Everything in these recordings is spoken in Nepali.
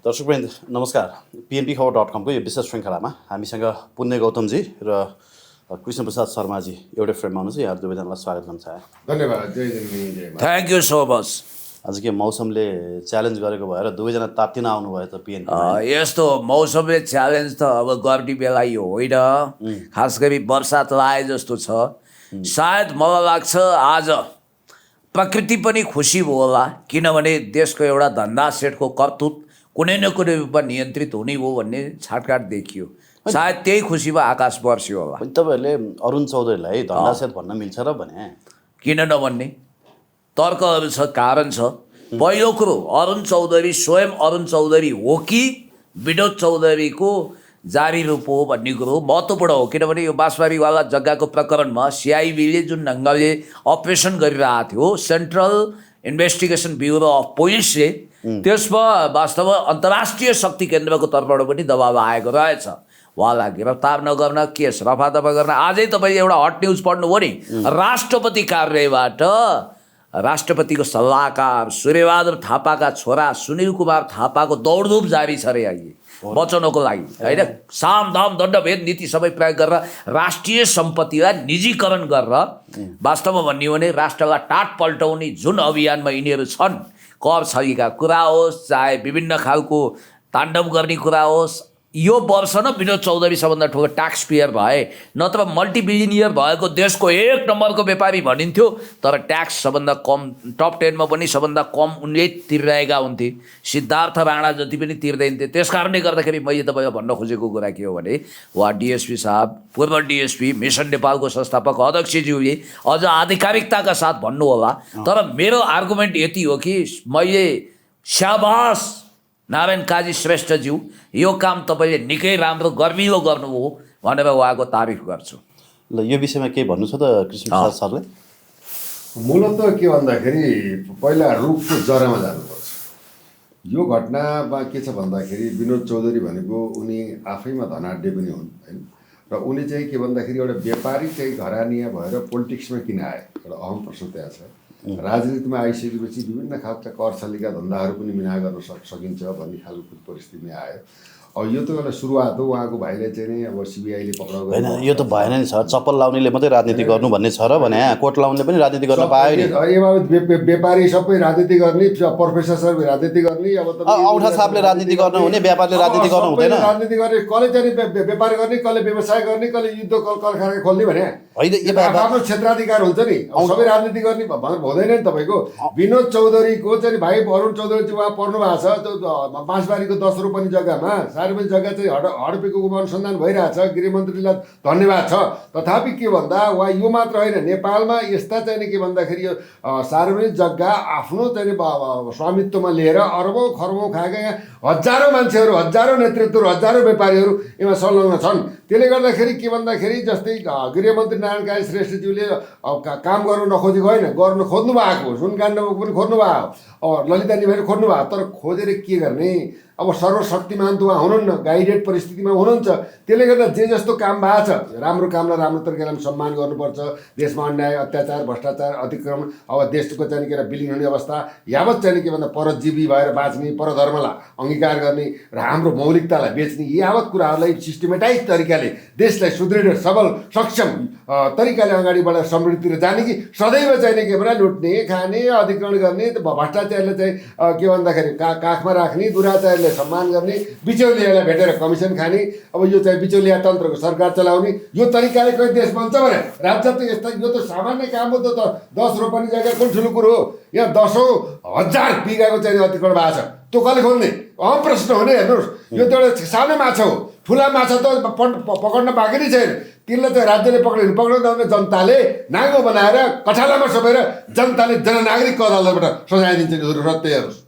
दर्शकवृन्द नमस्कार। PNPखबर.com को यो विशेष श्रृङ्खलामा हामीसँग पुण्य गौतमजी र कृष्णप्रसाद शर्माजी एउटै फ्रेममा हुनुहुन्छ। यहाँहरू दुवैजनालाई स्वागत गर्न चाहे। धन्यवाद। जय जय। Thank you so much. आज के मौसमले च्यालेन्ज गरेको भएर दुवैजना तात्तिन आउनुभयो त PNP। यस्तो मौसमले च्यालेन्ज त अब गर्ने बेला यो होइन, खास गरी बर्सात लाए जस्तो छ। सायद मलाई लाग्छ आज प्रकृति पनि खुसी भयो होला, किनभने देशको एउटा धन्दा सेठको करतुत कुनै न कुनै रूपमा नियन्त्रित हुने हो भन्ने छाटकाट देखियो। सायद त्यही खुसीमा आकाश बर्स्यो होला। तपाईँहरूले अरुण चौधरीलाई धन्दा सेठ भन्न मिल्छ र भने? किन नभन्ने? तर्कहरू छ, कारण छ। पहिलो कुरो, अरुण चौधरी स्वयं अरुण चौधरी हो कि विनोद चौधरीको जारी रूप हो भन्ने कुरो महत्त्वपूर्ण हो। किनभने यो बाँसबारीवाला जग्गाको प्रकरणमा सिआइबीले जुन ढङ्गले अपरेसन गरिरहेको थियो, सेन्ट्रल इन्भेस्टिगेसन ब्युरो अफ पुलिसले, त्यसमा वास्तवमा अन्तर्राष्ट्रिय शक्ति केन्द्रको तर्फबाट पनि दबाब आएको रहेछ। उहाँलाई गिरफ्तार नगर्न, केस रफादफा गर्न। आजै तपाईँले एउटा हट न्युज पढ्नुभयो नि, राष्ट्रपति कार्यालयबाट राष्ट्रपतिको सल्लाहकार सूर्यबहादुर थापाका छोरा सुनिल कुमार थापाको दौडधुप जारी छ अरे अहिले बचाउनको लागि, होइन? सामदाम दण्डभेद नीति सबै प्रयोग गरेर राष्ट्रिय सम्पत्तिलाई निजीकरण गरेर वास्तवमा भन्ने हो भने राष्ट्रलाई टाट पल्टाउने जुन अभियानमा यिनीहरू छन्, कर छलीका कुरा होस्, चाहे विभिन्न खालको ताण्डव गर्ने कुरा होस्, यो वर्ष न विनोद चौधरी सबभन्दा ठुलो ट्याक्स पेयर भए, नत्र मल्टिबिलियनियर भएको देशको एक नम्बरको व्यापारी भनिन्थ्यो, तर ट्याक्स सबभन्दा कम, टप 10 मा पनि सबभन्दा कम उनले तिरिरहेका हुन्थे। सिद्धार्थ राणा जति पनि तिर्दैन थिए। त्यस कारणले गर्दाखेरि मैले तपाईँलाई भन्न खोजेको कुरा के हो भने, उहाँ डिएसपी साहब, पूर्व डिएसपी, मिसन नेपालको संस्थापक अध्यक्षज्यूले अझ आधिकारिकताका साथ भन्नुहोला। तर मेरो आर्गुमेन्ट यति हो कि मैले शाबास नारायण काजी श्रेष्ठज्यू, यो काम तपाईँले निकै राम्रो गर्मिलो गर्नुभयो भनेर उहाँको तारिफ गर्छु। ल, यो विषयमा केही भन्नु छ त कृष्णप्रसाद सरले? मूलत के भन्दाखेरि पहिला रुखको जरामा जानुपर्छ। यो घटनामा के छ भन्दाखेरि विनोद चौधरी भनेको उनी आफैमा धनाढ्य पनि हुन्, होइन? र उनी चाहिँ के भन्दाखेरि एउटा व्यापारी चाहिँ घरानिया भएर पोलिटिक्समा किन आए, एउटा अहम प्रश्न त्यहाँ छ। राजनीतिमा आइसकेपछि विभिन्न खालका करछलीका धन्दाहरू पनि मिना गर्न सकिन्छ भन्ने खालको परिस्थितिमा आयो। अब यो त एउटा सुरुवात हो। उहाँको भाइले चाहिँ नि अब सिबिआईले पक्राउ होइन, यो त भएन नि सर। चप्पल लाउनेले मात्रै राजनीति गर्नु भन्ने छ र भने कोट लाउनेले पनि राजनीति गर्न पायो नि? व्यापारी सबै राजनीति गर्ने, प्रोफेसर सबै राजनीति गर्ने। अब त औठा छापले राजनीति गर्नु हुने, व्यापारले राजनीति गर्नु हुँदैन। राजनीति गर्ने, कसले चाहिँ व्यापार गर्ने, कसले व्यवसाय गर्ने, कसले युद्ध कारखाना खोल्ने भने होइन, आफ्नो क्षेत्राधिकार हुन्छ नि। सबै राजनीति गर्ने भनेर हुँदैन नि तपाईँको। विनोद चौधरीको चाहिँ भाइ अरुण चौधरी चाहिँ उहाँ पर्नु भएको छ त्यो बाँसबारीको 10 रोपनी जग्गामा। सार्वजनिक जग्गा चाहिँ हडपेको अनुसन्धान भइरहेछ। गृहमन्त्रीलाई धन्यवाद छ। तथापि के भन्दा उहाँ यो मात्र होइन, नेपालमा यस्ता चाहिँ के भन्दाखेरि यो सार्वजनिक जग्गा आफ्नो चाहिँ स्वामित्वमा लिएर अरबौँ खरबौँ खाएका यहाँ हजारौँ मान्छेहरू, हजारौँ नेतृत्वहरू, हजारौँ व्यापारीहरू यसमा संलग्न छन्। त्यसले गर्दाखेरि के भन्दाखेरि जस्तै गृहमन्त्री नारायण काजी श्रेष्ठज्यूले काम गर्नु नखोजेको होइन, गर्नु खोज्नु भएको, सुनकाण्डमा पनि खोज्नु भयो, ललिता निभाइले खोज्नु भएको। तर खोजेर के गर्ने? अब सर्वशक्तिमान त उहाँ हुनुहुन्न, गाइडेड परिस्थितिमा हुनुहुन्छ। त्यसले गर्दा जे जस्तो काम भएको छ, राम्रो कामलाई राम्रो तरिकाले सम्मान गर्नुपर्छ। देशमा अन्याय, अत्याचार, भ्रष्टाचार, अतिक्रमण, अब देशको चाहिँ के विलिन हुने अवस्था, यावत चाहिँ के भन्दा परजीवी भएर बाँच्ने, परधर्मलाई अङ्गीकार गर्ने र हाम्रो मौलिकतालाई बेच्ने, यावत कुराहरूलाई सिस्टमेटाइज तरिकाले देशलाई सुदृढ, सबल, सक्षम तरिकाले अगाडि बढाएर समृद्धितिर जाने कि सदैव चाहिँ के भन्दा लुट्ने, खाने, अधिग्रहण गर्ने, भ्रष्टाचारले चाहिँ के भन्दाखेरि काखमा राख्ने, दुराचारले सम्मान गर्ने, बिचौलियालाई भेटेर कमिसन खाने, अब यो चाहिँ बिचौलिया तन्त्रको सरकार चलाउने, यो तरिकाले कोही देश बन्छ भने राज्य त यस्ता, यो त सामान्य काम हो। त 10 रोपनी जग्गा कुन ठुलो कुरो हो? यहाँ 10औँ हजार बिघाको चाहिँ अतिक्रमण भएको छ। त्यो कसले खोल्ने? अहम प्रश्न हो नि। हेर्नुहोस्, यो त एउटा सानो माछा हो। ठुला माछा त पकड्न बाँकी नै छैन। तिनलाई चाहिँ राज्यले पक्राउने जनताले नाङ्गो बनाएर कठालामा सपेर जनताले जननागरिक अदालतबाट सजाय दिन्छ। रत्तै हेर्नुहोस्,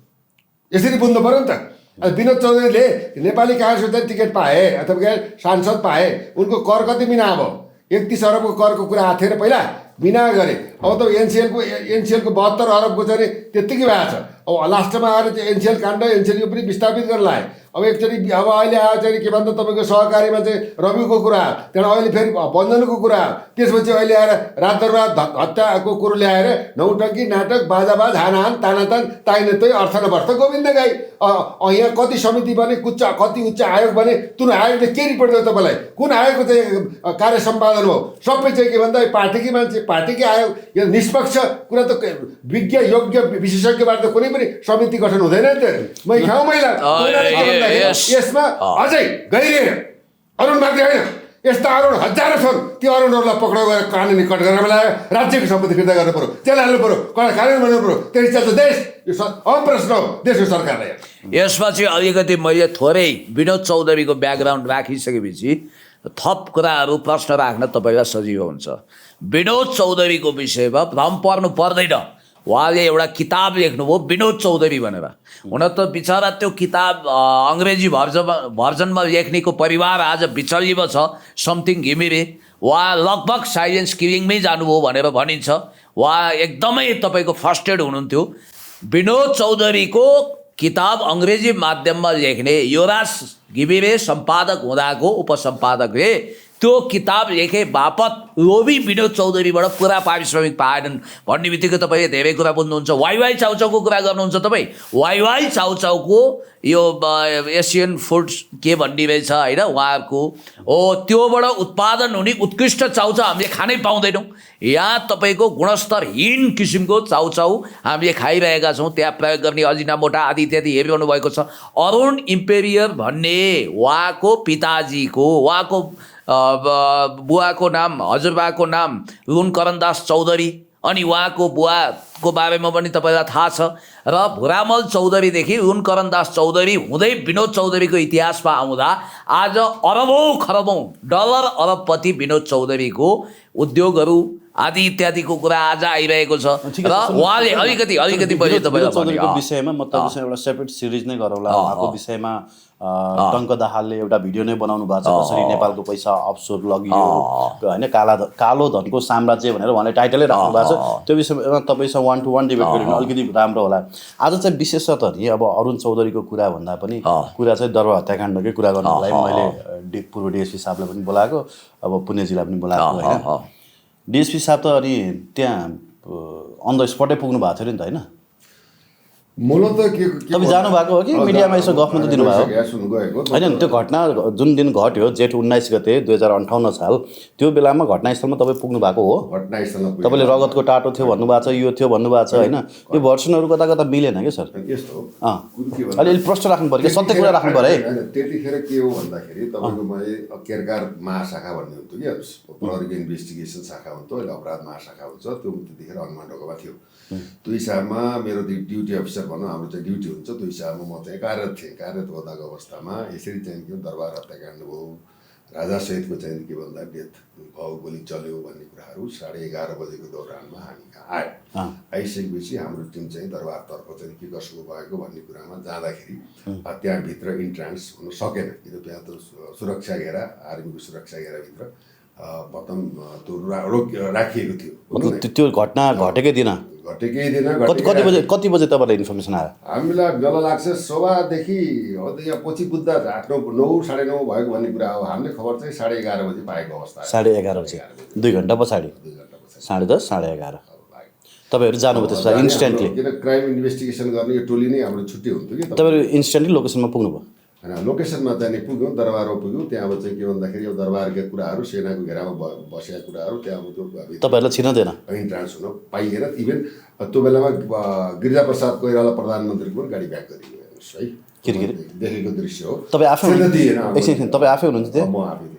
यसरी बुझ्नु पऱ्यो नि त। विनोद चौधरीले नेपाली काङ्ग्रेसको चाहिँ टिकट पाए अथवा सांसद पाए, उनको कर कति मिना भयो? 31 अरबको करको कुरा आएको थिएन पहिला, बिना गरे। अब त एनसिएलको 72 अरबको चाहिँ त्यत्तिकै भएको छ। अब लास्टमा आएर चाहिँ एनसिएल काण्ड, एनसिएल यो पनि विस्थापित गर्न लाए। अब एकचोटि अब अहिले आयो चाहिँ के भन्छ तपाईँको सहकारीमा चाहिँ रविको कुरा आयो, त्यहाँबाट अहिले फेरि बन्धनको कुरा आयो, त्यसपछि अहिले आएर रातोरात हत्याको कुरो ल्याएर नौटङ्की नाटक बाजाबाज हानाहान तानातान ताइने तै अर्थ नभर्थ गोविन्द गाई। यहाँ कति समिति बने, कति उच्च आयोग बने, कुन आयोगले के रिपोर्ट गर्यो तपाईँलाई, कुन आयोगको चाहिँ कार्य सम्पादन हो, सबै चाहिँ के भन्दा पार्टीकै मान्छे पार्टीकै आयोग। यो निष्पक्ष कुरा त विज्ञ योग्य विशेषज्ञबाट त कुनै पनि समिति गठन हुँदैन नि त। मै ठाउँ महिला यसमा अझै गहिरिएर अरुण मात्रै होइन, यस्ता अरुण हजारौँ छन्। त्यो अरुणहरूलाई पक्राउ गरेर कानुनी कटघरामा ल्यायो, राज्यको सम्पत्ति फिर्ता गर्नु पऱ्यो, जेल हाल्नु पऱ्यो, कडा कानुन बनाउनु पऱ्यो। त्यसरी चल्छ देश। यो अप्रश्न हो देशको सरकारलाई। यसमा चाहिँ अलिकति मैले थोरै विनोद चौधरीको ब्याकग्राउन्ड राखिसकेपछि थप कुराहरू प्रश्न राख्न तपाईँलाई सजिलो हुन्छ। विनोद चौधरीको विषयमा भ्रम पर्नु पर्दैन। उहाँले एउटा किताब लेख्नुभयो विनोद चौधरी भनेर। हुन त बिचरा त्यो किताब अङ्ग्रेजी भर्जनमा लेख्नेको परिवार आज बिचल्लीमा छ, समथिङ घिमिरे। उहाँ लगभग साइलेन्स किलिङमै जानुभयो भनेर भनिन्छ। उहाँ एकदमै तपाईँको फर्स्टेड हुनुहुन्थ्यो। विनोद चौधरीको किताब अङ्ग्रेजी माध्यममा लेख्ने युवराज घिमिरे सम्पादक हुँदाको उपसम्पादकले त्यो किताब लेखे बापत लोभी विनोद चौधरीबाट पुरा पारिश्रमिक पाएनन् भन्ने बित्तिकै तपाईँले धेरै कुरा बुझ्नुहुन्छ। वाइवाई चाउचाउको कुरा गर्नुहुन्छ तपाईँ। वाइवाई चाउचाउको यो एसियन फुड्स के भन्ने रहेछ होइन उहाँहरूको हो, त्योबाट उत्पादन हुने उत्कृष्ट चाउचाउ हामीले खानै पाउँदैनौँ। यहाँ तपाईँको गुणस्तरहीन किसिमको चाउचाउ हामीले खाइरहेका छौँ। त्यहाँ प्रयोग गर्ने अजिनामोटा आदि इत्यादि हेरिरहनु भएको छ। अरुण इम्पेरियर भन्ने उहाँको पिताजीको, उहाँको बुवाको नाम, हजुरबाको नाम रुन दास चौधरी, अनि उहाँको बुवाको बारेमा पनि तपाईँलाई थाहा छ। र भुरामल चौधरीदेखि रुन दास चौधरी हुँदै विनोद चौधरीको इतिहासमा आउँदा आज अरबौँ खरबौँ डलर अरबपति विनोद चौधरीको उद्योगहरू आदि इत्यादिको कुरा आज आइरहेको छ। र उहाँले अलिकति पहिले तपाईँलाई चौधरीको विषयमा म तपाईँसँग एउटा सेपरेट सिरिज नै गरौँला। उहाँको विषयमा टङ्क दाहालले एउटा भिडियो नै बनाउनु भएको छ, कसरी नेपालको पैसा अफसोर लगियो होइन, कालो धनको साम्राज्य भनेर उहाँले टाइटलै राख्नु भएको छ। त्यो विषयमा तपाईँसँग 1-to-1 डिबेट गर्नु अलिकति राम्रो होला। आज चाहिँ विशेषतः नि अब अरुण चौधरीको कुरा भन्दा पनि कुरा चाहिँ दरबार हत्याकाण्डकै कुरा गर्नको लागि मैले पूर्व डिएसपी साहबलाई पनि बोलाएको, अब पुण्यजीलाई पनि बोलाएको होइन। डिएसपी साहब त अनि त्यहाँ अन द स्पटै पुग्नु भएको थियो नि त होइन? मलाई त के तपाईँ जानुभएको हो कि मिडियामा यसो गफमा त दिनुभयो होइन? त्यो घटना जुन दिन घट्यो जेठ 19 गते 2058 साल, त्यो बेलामा घटनास्थलमा तपाईँ पुग्नु भएको हो? घटनास्थलमा तपाईँले रगतको टाटो थियो भन्नुभएको छ, यो थियो भन्नुभएको छ होइन? यो भर्सनहरू कता कता मिलेन क्या सर? यस्तो हो अलिअलि प्रश्न राख्नु पऱ्यो कि सत्य कुरा राख्नु पऱ्यो है। त्यतिखेर के हो भन्दाखेरि तपाईँको मैले केरकार महाशाखा भन्ने हुन्थ्यो कि प्रहरीको इन्भेस्टिगेसन शाखा हुन्थ्यो, अहिले अपराध महाशाखा हुन्छ, त्यो त्यतिखेर हनुमान ढोकामा थियो। त्यो हिसाबमा मेरो ड्युटी अफिसर भनौँ, हाम्रो चाहिँ ड्युटी हुन्छ, त्यो हिसाबमा म चाहिँ कार्यरत थिएँ। कार्यरत हुँदाको अवस्थामा यसरी चाहिँ के दरबार हत्याकाण्ड भयो, राजासहितको चाहिँ के भन्दा डेथ भयो, गोली चल्यो भन्ने कुराहरू 11:30 बजेको दौरानमा हामी कहाँ आयो। आइसकेपछि हाम्रो टिम चाहिँ दरबारतर्फ चाहिँ के कसो भएको भन्ने कुरामा जाँदाखेरि त्यहाँभित्र इन्ट्रान्स हुन सकेन, किनकि त्यहाँ त सुरक्षा घेरा, आर्मीको सुरक्षा घेराभित्र प्रथम त्यो राखिएको थियो। त्यो घटना घटेकै दिन कति बजे तपाईँलाई इन्फर्मेसन आयो? हामीलाई बेला लाग्छ 9:15 यहाँ पछि बुझ्दा 8-9, 9:30 भएको भन्ने कुरा हो। हामीले खबर चाहिँ 11:30 बजे पाएको अवस्था। 11:30 बजे 2 घन्टा पछाडि 10:30, 11:30 तपाईँहरू जानुभयो त्यसपछि इन्स्ट्यान्टली? किन क्राइम इन्भेस्टिगेसन गर्ने यो टोली नै हाम्रो छुट्टी हुन्थ्यो कि तपाईँहरू इन्स्ट्यान्टली लोकेसनमा पुग्नुभयो? होइन, लोकेसनमा चाहिँ पुग्यौँ, दरबारमा पुग्यौँ। त्यहाँ चाहिँ के भन्दाखेरि यो दरबारका कुराहरू, सेनाको घेरामा बसेका कुराहरू त्यहाँ तपाईँहरूलाई छिर्दैन, इन्ट्रान्स हुन पाइएन। इभेन त्यो बेलामा गिरिजाप्रसाद कोइराला प्रधानमन्त्रीको पनि गाडी ब्याक गरियो हेर्नुहोस् है, देखेको दृश्य हो। तपाईँ आफै दिएन, तपाईँ आफै हुनुहुन्छ त्यहाँ? म आफै थिएँ।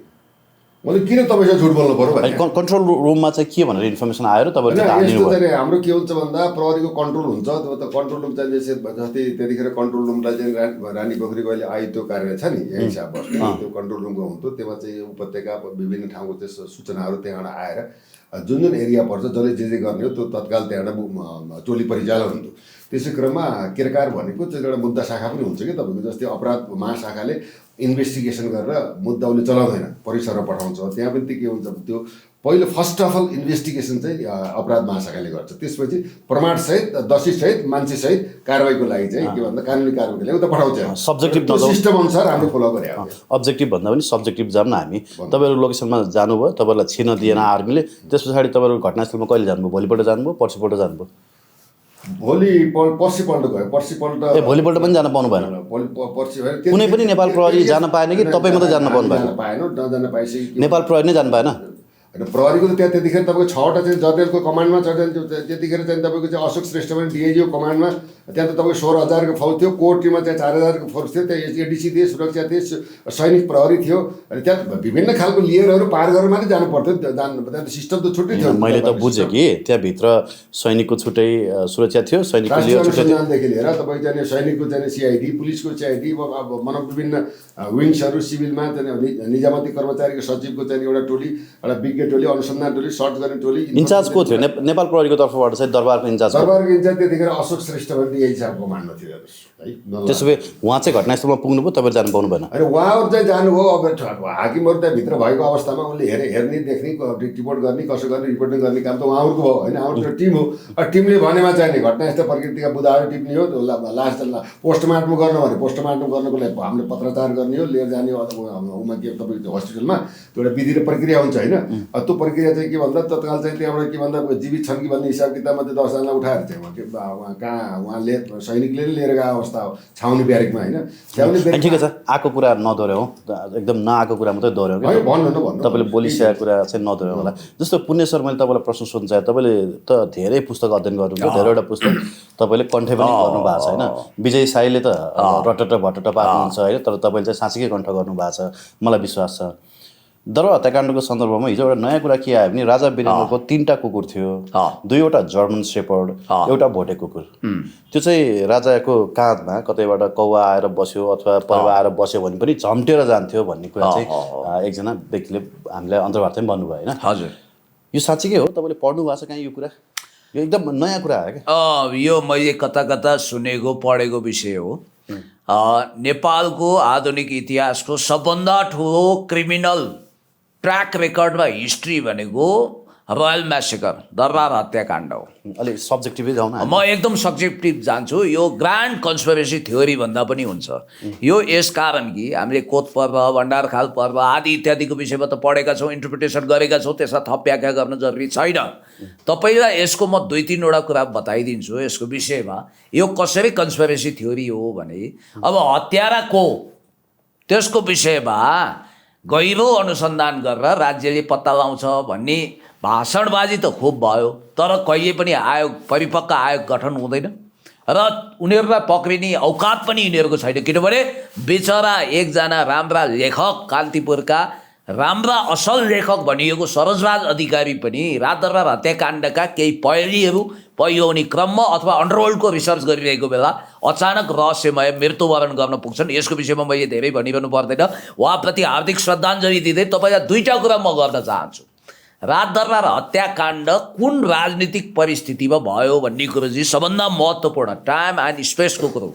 मैले किन तपाईँसँग झुट बोल्नु पऱ्यो भने कन्ट्रोल रुममा चाहिँ के भनेर इन्फर्मेसन आयो र तपाईँहरू? यस्तो चाहिँ हाम्रो के हुन्छ भन्दा प्रहरीको कन्ट्रोल हुन्छ, त्यो त कन्ट्रोल रुम चाहिँ जस्तै त्यतिखेर कन्ट्रोल रुमलाई चाहिँ रानी पोखरीको अहिले आयुक्त कार्यालय छ नि, यही हिसाब बस्ने त्यो कन्ट्रोल रुमको हुन्थ्यो। त्यसमा चाहिँ उपत्यका विभिन्न ठाउँको चाहिँ सूचनाहरू त्यहाँबाट आएर जुन एरिया पर्छ जसले जे गर्ने हो त्यो तत्काल त्यहाँबाट टोली परिचालन हुन्थ्यो। त्यसै क्रममा केरकार भनेको चाहिँ एउटा मुद्दा शाखा पनि हुन्छ कि तपाईँको, जस्तै अपराध महाशाखाले इन्भेस्टिगेसन गरेर मुद्दा उसले चलाउँदैन, परिसरमा पठाउँछ। त्यहाँ पनि के हुन्छ, त्यो पहिलो फर्स्ट अफ अल इन्भेस्टिगेसन चाहिँ अपराध महाशाखाले गर्छ, त्यसपछि प्रमाणसहित दोषीसहित मान्छेसहित कारवाहीको लागि चाहिँ के भन्दा कानुनी कारवाहीको लागि उता पठाउँछ। सब्जेक्टिभ सिस्टम अनुसार हामीले फलो गरे हो। अब्जेक्टिभ भन्दा पनि सब्जेक्टिभ जाऊँ न हामी। तपाईँहरू लोकेसनमा जानुभयो, तपाईँहरूलाई छिर्न दिएन आर्मीले, त्यस पछाडि तपाईँहरू घटनास्थलमा कहिले जानुभयो? भोलिपल्ट जानुभयो, पर्सिपल्ट जानुभयो? पर्सिपल्ट गयो, पर्सिपल्ट भोलिपल्ट पनि जान पाउनु भएन? कुनै पनि नेपाल प्रहरी जान पाएन कि तपाईँ मात्रै जान पाउनु भएन? पाएन, नजान पाएपछि नेपाल प्रहरी नै जानु पाएन? होइन, प्रहरीको त त्यहाँ त्यतिखेर तपाईँको 6वटा चाहिँ जर्नलको कमान्डमा छ। त्यतिखेर चाहिँ तपाईँको चाहिँ अशोक श्रेष्ठ पनि डिआइजीको कमान्डमा, त्यहाँ त तपाईँको 16,000को फौज थियो, कोर टिममा चाहिँ 4,000को फोर्स थियो, त्यहाँ एडिसी थिए, सुरक्षा थिए, सैनिक प्रहरी थियो। अनि त्यहाँ विभिन्न खालको लेयरहरू पार गरेर मात्रै जानु पर्थ्यो। त्यहाँ त सिस्टम त छुट्टै थियो। मैले त बुझेँ कि त्यहाँभित्र सैनिकको छुट्टै सुरक्षा थियो, सैनिकको अनुसन्धानदेखि लिएर तपाईँको चाहिँ सैनिकको चाहिँ सिआइडी, पुलिसको सिआइडी, अब भनौँ विभिन्न विङ्सहरू, सिभिलमा चाहिँ निजामती कर्मचारीको सचिवको चाहिँ एउटा टोली, एउटा विज्ञ टोली, अनुसन्धान टोली, सर्च गर्ने टोली। इन्चार्ज को थियो नेपाल प्रहरीको तर्फबाट चाहिँ? दरबारको इन्चार्ज त्यतिखेर अशोक श्रेष्ठ भन्ने डिआइजी साहबको कमान्डमा थियो है। त्यसो भए उहाँ चाहिँ घटनास्थलमा पुग्नुभयो, तपाईँहरू जानु पाउनु भएन? होइन, उहाँहरू चाहिँ जानुभयो। अब हाकिमहरू त्यहाँभित्र भएको अवस्थामा उसले हेर्ने, देख्ने, रिपोर्ट गर्ने, कसो गर्ने, रिपोर्टिङ गर्ने काम त उहाँहरूको भयो होइन। हाम्रो टिम हो। टिमले भनेमा चाहिँ नि घटनास्थल प्रकृतिका बुदाहरू टिप्ने हो, लास्ट पोस्टमार्टम गर्नु भने पोस्टमार्टम गर्नुको लागि हामीले पत्रचार गर्ने हो, लिएर जाने हो उमा के तपाईँको हस्पिटलमा। त्यो एउटा विधि र प्रक्रिया हुन्छ होइन। त्यो प्रक्रिया चाहिँ के भन्दा तत्काल चाहिँ त्यहाँबाट के भन्दा जीवित छन् कि भन्ने हिसाब किताबमा त्यो 10जनालाई उठाएर चाहिँ उहाँले सैनिकले लिएर गएको अवस्था हो छाउनी ब्यारेकमा होइन। छाउनी ब्यारेक ठिकै छ, आएको कुरा नदोहोऱ्याउँ, एकदम नआएको कुरा मात्रै दोहोऱ्याउँ कि भन्नु तपाईँले बोलिसकेको कुरा चाहिँ नदोहोऱ्याउँ होला। जस्तो पुण्य सर, मैले तपाईँलाई प्रश्न सोध्न चाहेँ, तपाईँले त धेरै पुस्तक अध्ययन गर्नुभयो, धेरैवटा पुस्तक तपाईँले कण्ठ पनि गर्नुभएको छ होइन। विजय साईले त रटट भटट पार्नुहुन्छ होइन, तर तपाईँले चाहिँ साँच्चीकै कण्ठ गर्नुभएको छ, मलाई विश्वास छ। दरबार हत्याकाण्डको सन्दर्भमा हिजो एउटा नयाँ कुरा के आयो भने राजा वीरेन्द्रको 3टा कुकुर थियो, 2वटा जर्मन शेपर्ड, एउटा भोटे कुकुर। त्यो चाहिँ राजाको काँधमा कतैबाट कौवा आएर बस्यो अथवा परेवा आएर बस्यो भने पनि झम्टेर जान्थ्यो भन्ने कुरा चाहिँ एकजना व्यक्तिले हामीलाई अन्तर्वार्ता पनि भन्नुभयो होइन। हजुर, यो साँच्चीकै हो? तपाईँले पढ्नु भएको छ कहीँ यो कुरा? यो एकदम नयाँ कुरा हो क्या? यो मैले कता कता सुनेको पढेको विषय हो। नेपालको आधुनिक इतिहासको सबभन्दा ठुलो क्रिमिनल ट्र्याक रेकर्डमा हिस्ट्री भनेको रोयल म्यासेकर, दरबार हत्याकाण्ड हो। अलिक सब्जेक्टिभै जाउँ न। म एकदम सब्जेक्टिभ जान्छु। यो ग्रान्ड कन्स्पिरेसी थ्योरी भन्दा पनि हुन्छ। यो यस कारण कि हामीले कोत पर्व, भण्डारखाल पर्व आदि इत्यादिको विषयमा त पढेका छौँ, इन्टरप्रिटेसन गरेका छौँ, त्यसलाई थप व्याख्या गर्न जरुरी छैन। तपाईँलाई यसको म 2-3वटा कुरा बताइदिन्छु यसको विषयमा। यो कसरी कन्स्पिरेसी थ्योरी हो भने, अब हत्यारा को त्यसको विषयमा गहिरो अनुसन्धान गरेर राज्यले पत्ता लगाउँछ भन्ने भाषणबाजी त खुब भयो, तर कहिले पनि आयोग, परिपक्व आयोग गठन हुँदैन र उनीहरूलाई पक्रिने औकात पनि यिनीहरूको छैन। किनभने बिचरा एकजना राम्रा लेखक, कान्तिपुरका राम्रा असल लेखक भनिएको सरोजराज अधिकारी पनि रातदरबार हत्याकाण्डका केही पहेलीहरू पहिल्याउने क्रममा अथवा अन्डरवर्ल्डको रिसर्च गरिरहेको बेला अचानक रहस्यमय मृत्युवरण गर्न पुग्छन्। यसको विषयमा मैले धेरै भनिरहनु पर्दैन। उहाँप्रति हार्दिक श्रद्धाञ्जली दिँदै तपाईँलाई 2टा कुरा म गर्न चाहन्छु। रातदरबार हत्याकाण्ड कुन राजनीतिक परिस्थितिमा भयो भन्ने कुरो चाहिँ सबभन्दा महत्त्वपूर्ण टाइम एन्ड स्पेसको कुरो।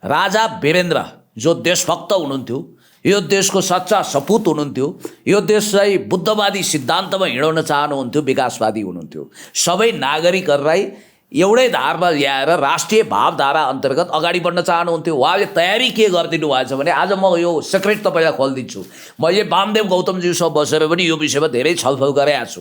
राजा वीरेन्द्र जो देशभक्त हुनुहुन्थ्यो, यो देशको सच्चा सपुत हुनुहुन्थ्यो, यो देशलाई बुद्धवादी सिद्धान्तमा हिँडाउन चाहनुहुन्थ्यो, विकासवादी हुनुहुन्थ्यो। सबै नागरिकहरूलाई एउटै धारमा ल्याएर राष्ट्रिय भावधारा अन्तर्गत अगाडि बढ्न चाहनुहुन्थ्यो। उहाँले तयारी के गरिदिनु भएछ भने, आज म यो सिक्रेट तपाईँलाई खोलिदिन्छु। मैले वामदेव गौतमज्यूसँग बसेर पनि यो विषयमा धेरै छलफल गरेका छु।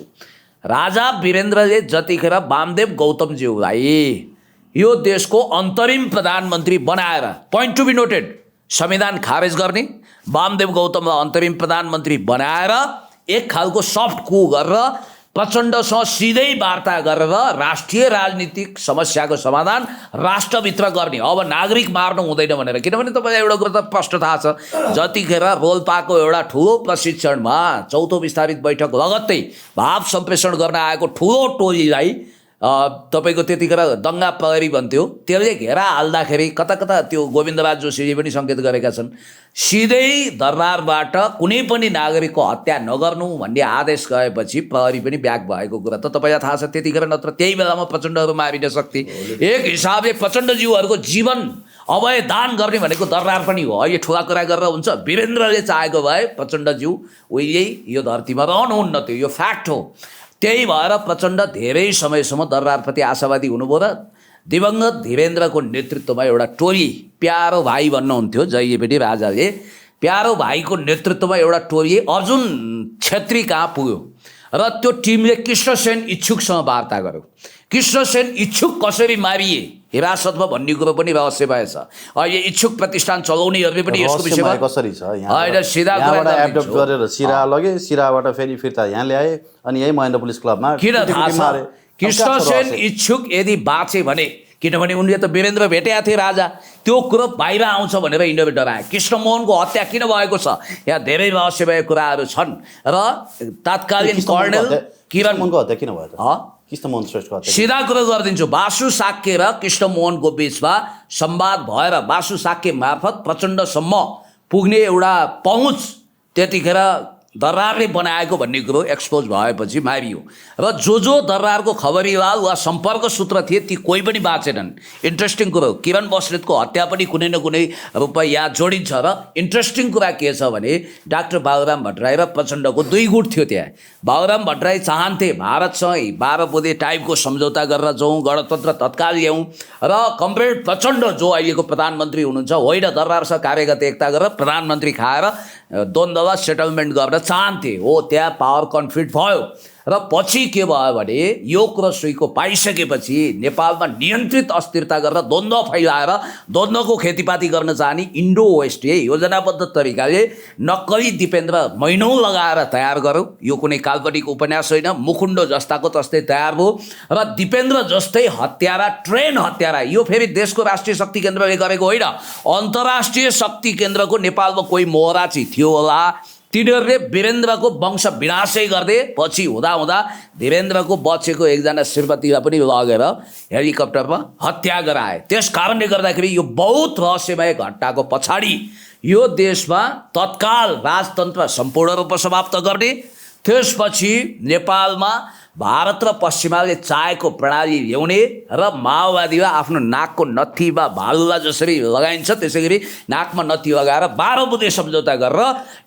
राजा वीरेन्द्रले जतिखेर वामदेव गौतमज्यूलाई यो देशको अन्तरिम प्रधानमन्त्री बनाएर, पोइन्ट टु बी नोटेड, संविधान खारेज गर्ने, वामदेव गौतमलाई अन्तरिम प्रधानमन्त्री बनाएर एक खालको सफ्ट कू गरेर प्रचण्डसँग सिधै वार्ता गरेर राष्ट्रिय राजनीतिक समस्याको समाधान राष्ट्रभित्र गर्ने, अब नागरिक मार्नु हुँदैन भनेर। किनभने तपाईँलाई एउटा कुरो त प्रष्ट थाहा छ, जतिखेर रोल्पाको एउटा ठुलो प्रशिक्षणमा 4औं विस्तारित बैठक लगत्तै भाव सम्प्रेषण गर्न आएको ठुलो टोलीलाई तपाईँको त्यतिखेर दङ्गा प्रहरी भन्थ्यो, त्यसले घेरा हाल्दाखेरि कता कता त्यो गोविन्दराज जोशीले पनि सङ्केत गरेका छन्, सिधै दरबारबाट कुनै पनि नागरिकको हत्या नगर्नु भन्ने आदेश गएपछि प्रहरी पनि ब्याक भएको कुरा त तपाईँलाई थाहा छ। त्यतिखेर नत्र त्यही बेलामा प्रचण्डहरू मारिन सक्थे। एक हिसाबले प्रचण्डज्यूहरूको जीवन अभय दान गर्ने भनेको दरबार पनि हो। अहिले ठुला कुरा गरेर हुन्छ? वीरेन्द्रले चाहेको भए प्रचण्डज्यू उहिले यो धरतीमा रहनुहुन्न थियो, यो फ्याक्ट हो। त्यही भएर प्रचण्ड धेरै समयसम्म दरबारप्रति आशावादी हुनुभयो र दिवंगत धीरेन्द्रको नेतृत्वमा एउटा टोली, प्यारो भाइ भन्नुहुन्थ्यो जयपेटी राजाले, प्यारो भाइको नेतृत्वमा एउटा टोली अर्जुन छेत्री कहाँ पुग्यो र त्यो टिमले कृष्णसेन इच्छुकसँग वार्ता गर्यो। कृष्णसेन इच्छुक कसरी मारिए हिरासतमा भन्ने कुरो पनि रहस्य भएछ। अहिले इच्छुक प्रतिष्ठान चलाउनेहरूले पनि यसको विषयमा कसरी छ होइन सिधा एडप्ट गरेर सिरा लगे, सिराबाट फेरि फिर्ता यहाँ ल्याए अनि यही महेन्द्र पुलिस क्लबमा किन थाहा छ? कृष्णसेन इच्छुक यदि बाँचे भने, किनभने उनले त वीरेन्द्र भेटेका थिए राजा, त्यो कुरो बाहिर आउँछ भनेर यिनीहरूले डराए। कृष्णमोहनको हत्या किन भएको छ, यहाँ धेरै रहस्यमय कुराहरू छन् र तत्कालीन कर्णेल किरणमोहनको हत्या किन भयो त? कृष्णमोहन श्रेष्ठको हत्या सिधा कुरो गरिदिन्छु। वासु साक्य र कृष्णमोहनको बिचमा संवाद भएर वासु साक्य मार्फत प्रचण्डसम्म पुग्ने एउटा पहुँच त्यतिखेर दरबारले बनाएको भन्ने कुरो एक्सपोज भएपछि मारियो र जो दरबारको खबरीवाल वा सम्पर्क सूत्र थिए ती कोही पनि बाँचेनन्। इन्ट्रेस्टिङ कुरो, किरण बस्नेतको हत्या पनि कुनै न कुनै रूपमा यहाँ जोडिन्छ र इन्ट्रेस्टिङ कुरा के छ भने डाक्टर बाबुराम भट्टराई र प्रचण्डको दुई गुट थियो त्यहाँ। बाबुराम भट्टराई चाहन्थे भारतसँगै 12 बुँदे टाइपको सम्झौता गरेर जाउँ, गणतन्त्र तत्काल ल्याउँ र कमरेड प्रचण्ड जो अहिलेको प्रधानमन्त्री हुनुहुन्छ होइन दरबारसँग कार्यगत एकता गरेर प्रधानमन्त्री खाएर द्वन्द्वमा सेटलमेन्ट गर्न चाहन्थे। हो, त्यहाँ पावर कन्फ्लिक्ट भयो र पछि के भयो भने यो कुरो सुइको पाइसकेपछि नेपालमा नियन्त्रित अस्थिरता गरेर द्वन्द्व फैलाएर द्वन्द्वको खेतीपाती गर्न चाहने इन्डो वेस्टले योजनाबद्ध तरिकाले नक्कली दिपेन्द्र महिनौँ लगाएर तयार गर्यो। यो कुनै काल्पनिक उपन्यास होइन, मुकुण्डो जस्ताको तस्तै तयार भयो र दिपेन्द्र जस्तै हत्यारा, ट्रेन हत्यारा, यो फेरि देशको राष्ट्रिय शक्ति केन्द्रले गरेको होइन, अन्तर्राष्ट्रिय शक्ति केन्द्रको नेपालमा कोही मोहराची थियो होला, तिनीहरूले वीरेन्द्रको वंश विनाशै गर्दै पछि हुँदा हुँदा धीरेन्द्रको बचेको एकजना श्रीमतीलाई पनि लगेर हेलिकप्टरमा हत्या गराए। त्यस कारणले गर्दाखेरि यो बहुत रहस्यमय घटनाको पछाडि यो देशमा तत्काल राजतन्त्र सम्पूर्ण रूपमा समाप्त गर्ने, त्यसपछि नेपालमा भारत र पश्चिमाले चाहेको प्रणाली ल्याउने र माओवादीमा आफ्नो नाकको नत्थी वा भालुवा जसरी लगाइन्छ त्यसै गरी नाकमा नत्थी लगाएर 12 बुँदे सम्झौता गरेर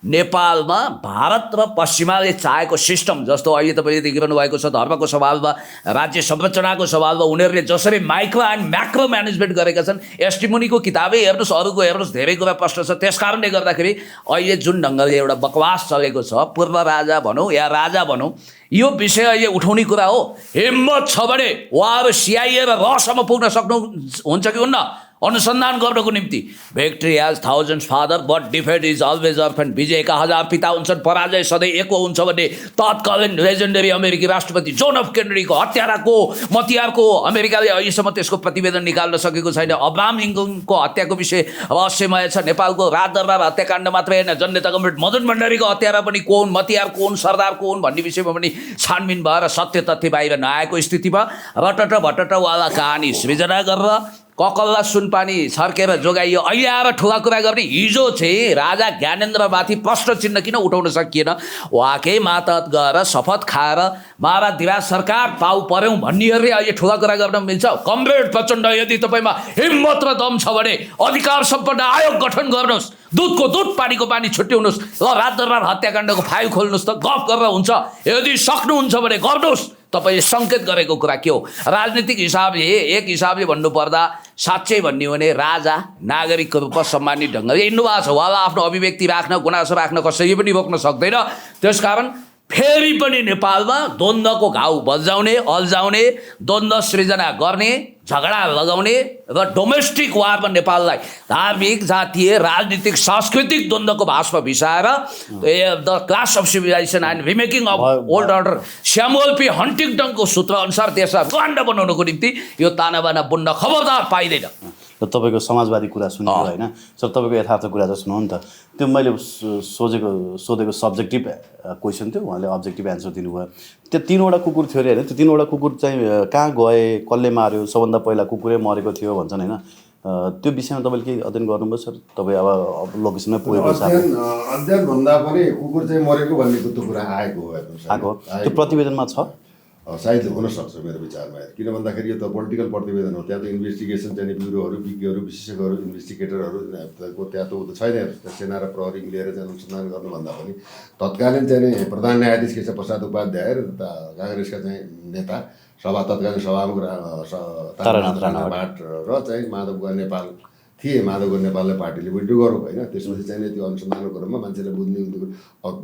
नेपालमा भारत र पश्चिमाले चाहेको सिस्टम, जस्तो अहिले तपाईँले देखिरहनु भएको छ धर्मको सवालमा, राज्य संरचनाको सवालमा उनीहरूले जसरी माइक्रो एन्ड म्याक्रो म्यानेजमेन्ट गरेका छन्। एसटी मुनिको किताबै हेर्नुहोस्, अरूको हेर्नुहोस्, धेरै कुरा प्रश्न छ। त्यस कारणले गर्दाखेरि अहिले जुन ढङ्गले एउटा बकवास चलेको छ, पूर्व राजा भनौँ या राजा भनौँ, यो विषय अहिले उठाउने कुरा हो। हिम्मत छ भने उहाँहरू सिआइए र रसम्म पुग्न सक्नुहुन्छ कि हुन्न अनुसन्धान गर्नको निम्ति। Victory has thousands father but defeat is always orphan. विजयका 1000 पिता हुन्छन्, पराजय सधैँ एको हुन्छ भन्ने तत्कालीन लेजेन्डरी अमेरिकी राष्ट्रपति जोन एफ केनेडीको हत्याराको मतियारको अमेरिकाले अहिलेसम्म त्यसको प्रतिवेदन निकाल्न सकेको छैन। अब्राहम लिङ्कनको हत्याको विषय रहस्यमय छ। नेपालको राजदरबार हत्याकाण्ड मात्रै होइन, जननेता कमरेड मदन भण्डारीको हत्यारा पनि कोन, मतियार कोन, सरदार कोन भन्ने विषयमा पनि छानबिन भएर सत्य तथ्य बाहिर नआएको स्थितिमा रटट भटटवाला कहानी सृजना गरेर ककल्ला सुनपानी छर्केर जोगाइयो। अहिले आएर ठुला कुरा गर्ने, हिजो चाहिँ राजा ज्ञानेन्द्रमाथि प्रश्न चिन्ह किन उठाउन सकिएन? उहाँकै मातहत गएर शपथ खाएर महाराज धिराज सरकार पाउ पर्यौँ भन्नेहरूले अहिले ठुला कुरा गर्न मिल्छ? कमरेड प्रचण्ड, यदि तपाईँमा हिम्मत र दम छ भने अधिकार सम्पन्न आयोग गठन गर्नुहोस्, दुधको दुध पानीको पानी छुट्याउनुहोस्, ल राजदरबार हत्याकाण्डको फाइल खोल्नुहोस् त, गफ गरेर हुन्छ। यदि सक्नुहुन्छ भने गर्नुहोस्। तपाईँले सङ्केत गरेको कुरा के हो? राजनीतिक हिसाबले, एक हिसाबले भन्नुपर्दा साँच्चै भन्ने हो भने राजा नागरिकको रूपमा सम्मानित ढङ्गले हिँड्नु भएको छ। उहाँलाई आफ्नो अभिव्यक्ति राख्न, गुनासो राख्न कसैले पनि रोक्न सक्दैन। त्यसकारण फेरि पनि नेपालमा द्वन्द्वको घाउ बल्झाउने, अल्झाउने, द्वन्द्व सृजना गर्ने, झगडा लगाउने र डोमेस्टिक वारमा नेपाललाई धार्मिक, जातीय, राजनीतिक, सांस्कृतिक द्वन्द्वको भाषमा भिसाएर the clash of civilisation and remaking of old order Samuel P हन्टिङटनको सूत्र अनुसार देशलाई गण्ड बनाउनको निम्ति यो तानाबाना बुन्न खबरदार पाइँदैन। र तपाईँको समाजवादी कुरा सुन्यो होइन सर, तपाईँको यथार्थ कुरा चाहिँ सुनौ नि त। त्यो मैले सोधेको सब्जेक्टिभ क्वेसन थियो, उहाँले अब्जेक्टिभ एन्सर दिनुभयो। त्यो 3वटा कुकुर थियो अरे होइन, त्यो 3वटा कुकुर चाहिँ कहाँ गए, कसले मार्यो, सबभन्दा पहिला कुकुरै मरेको थियो भन्छन् होइन, त्यो विषयमा तपाईँले के अध्ययन गर्नुभयो सर? तपाईँ अब लोकेसनमै पुगेको छ। अध्ययन भन्दा पनि कुकुर चाहिँ मरेको भन्ने कुरा आएको त्यो प्रतिवेदनमा छ। सायद हुनसक्छ मेरो विचारमा। किन भन्दाखेरि यो त पोलिटिकल प्रतिवेदन हो, त्यहाँ त इन्भेस्टिगेसन चाहिँ ब्युरोहरू, विज्ञहरू, विशेषज्ञहरू, इन्भेस्टिगेटरहरू त्यहाँ त छैन। सेना र प्रहरी मिलेर चाहिँ अनुसन्धान गर्नुभन्दा पनि तत्कालीन चाहिँ प्रधान न्यायाधीश केशव प्रसाद उपाध्याय र काङ्ग्रेसका चाहिँ नेता तत्कालीन सभामुख तारानाथ राणाभाट र चाहिँ माधव गुहा नेपाल थिए। माधव गुहा नेपाललाई पार्टीले विड्रो गर्यो होइन। त्यसपछि चाहिँ त्यो अनुसन्धानको क्रममा मान्छेले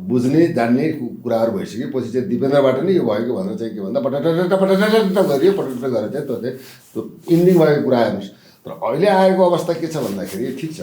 बुझ्ने जान्ने कुराहरू भइसकेपछि चाहिँ दिपेन्द्रबाट नै यो भएको भनेर चाहिँ के भन्दा पटटट गरियो। पटटट गरेर चाहिँ त्यो इन्डिङ भएको कुरा हेर्नुहोस्। तर अहिले आएको अवस्था के छ भन्दाखेरि ठिक छ,